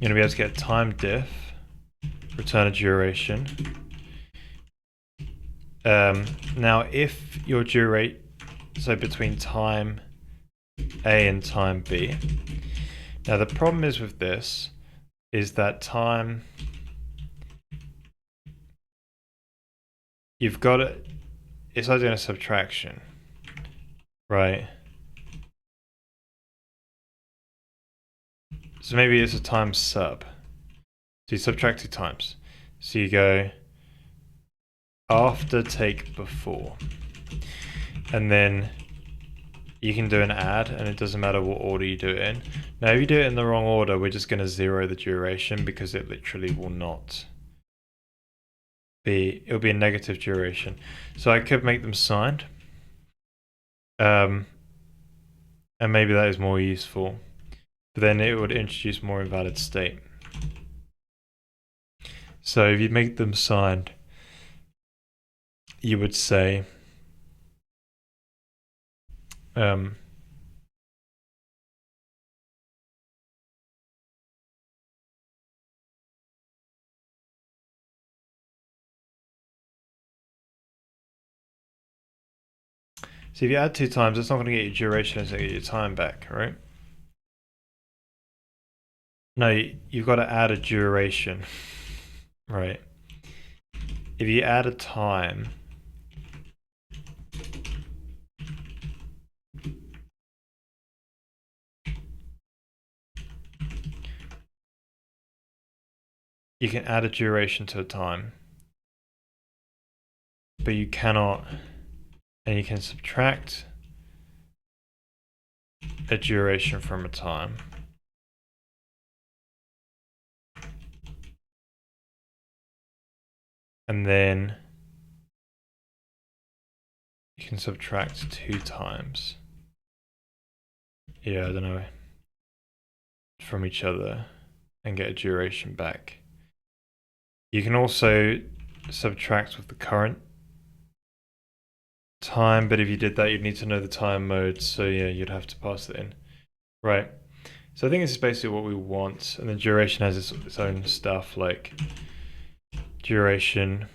You're going to be able to get time diff, return a duration. Now if your durate, so between time A and time B. Now the problem is with this, is that time, you've got it, it's like doing a subtraction, right? So maybe it's a time sub. So you subtract 2 times. So you go after take before. And then you can do an add and it doesn't matter what order you do it in. Now if you do it in the wrong order, we're just going to 0 the duration because it literally will not be, it'll be a negative duration. So I could make them signed. And maybe that is more useful. But then it would introduce more invalid state. So if you make them signed, you would say so if you add 2 times, it's not going to get your duration, it's going to get your time back, right? No, you've got to add a duration, right? If you add a time, you can add a duration to a time, but you cannot, and you can subtract a duration from a time. And then you can subtract 2 times. Yeah, I don't know. From each other and get a duration back. You can also subtract with the current time, but if you did that, you'd need to know the time mode. So yeah, you'd have to pass it in. Right. So I think this is basically what we want. And then duration has its own stuff like duration.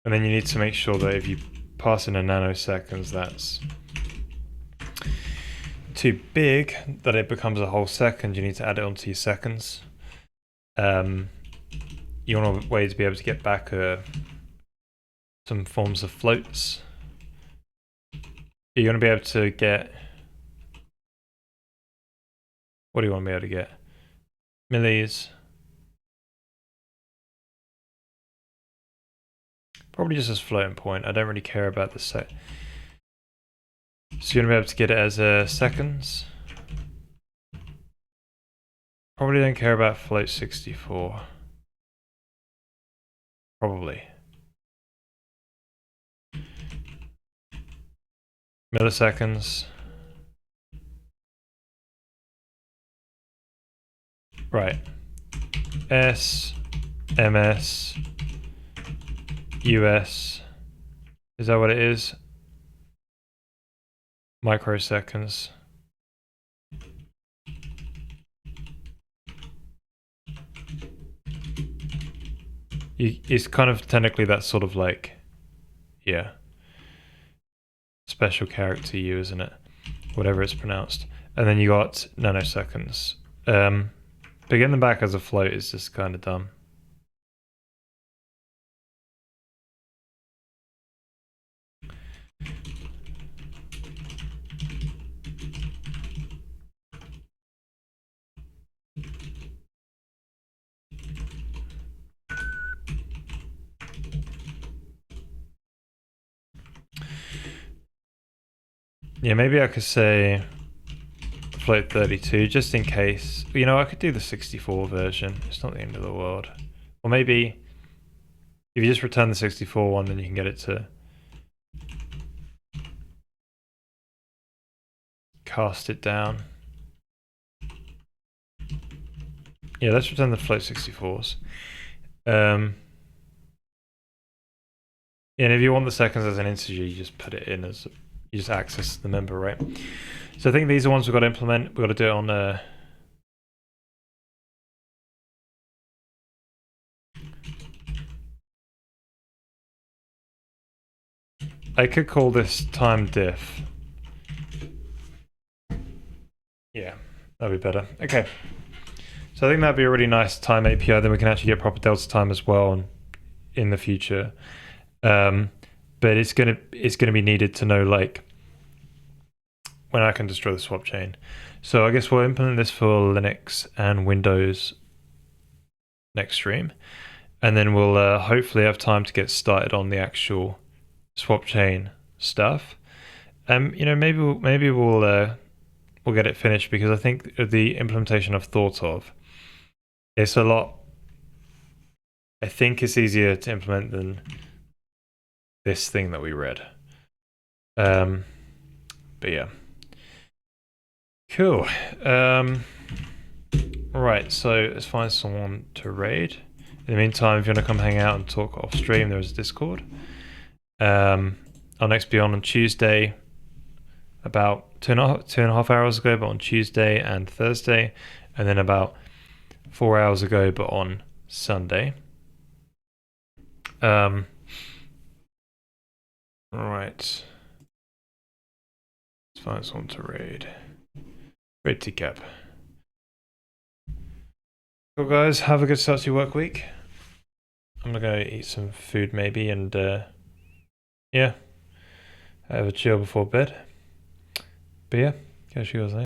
And then you need to make sure that if you pass in a nanoseconds, that's too big, that it becomes a whole second. You need to add it onto your seconds. You want a way to be able to get back some forms of floats. You're going to be able to get, what do you want to be able to get? Millis. Probably just as floating point. I don't really care about the set. So you're going to be able to get it as seconds. Probably don't care about float 64. Probably. Milliseconds. Right. S, MS, US. Is that what it is? Microseconds. It's kind of technically that's sort of like, yeah, special character U, isn't it? Whatever it's pronounced. And then you got nanoseconds. But getting them back as a float is just kind of dumb. Yeah, maybe I could say float 32 just in case. You know, I could do the 64 version. It's not the end of the world. Or maybe if you just return the 64 one, then you can get it to cast it down. Yeah, let's return the float 64s. And if you want the seconds as an integer, you just put it in as you just access the member, right? So I think these are ones we've got to implement. We've got to do it on I could call this time diff. Yeah, that'd be better. Okay. So I think that'd be a really nice time API. Then we can actually get proper delta time as well in the future. But it's gonna be needed to know like when I can destroy the swap chain. So I guess we'll implement this for Linux and Windows next stream, and then we'll hopefully have time to get started on the actual swap chain stuff. You know, maybe we'll get it finished because I think the implementation I've thought of, it's a lot. I think it's easier to implement than this thing that we read. But yeah. Cool. Right, so let's find someone to raid. In the meantime, if you want to come hang out and talk off stream, there's Discord. I'll next be on Tuesday, about two and a half hours ago, but on Tuesday and Thursday, and then about 4 hours ago, but on Sunday. Right. Let's find someone to raid. Raid TCAP. Cool, guys. Have a good start to your work week. I'm gonna go eat some food maybe, and yeah, have a chill before bed. But yeah, catch you guys later.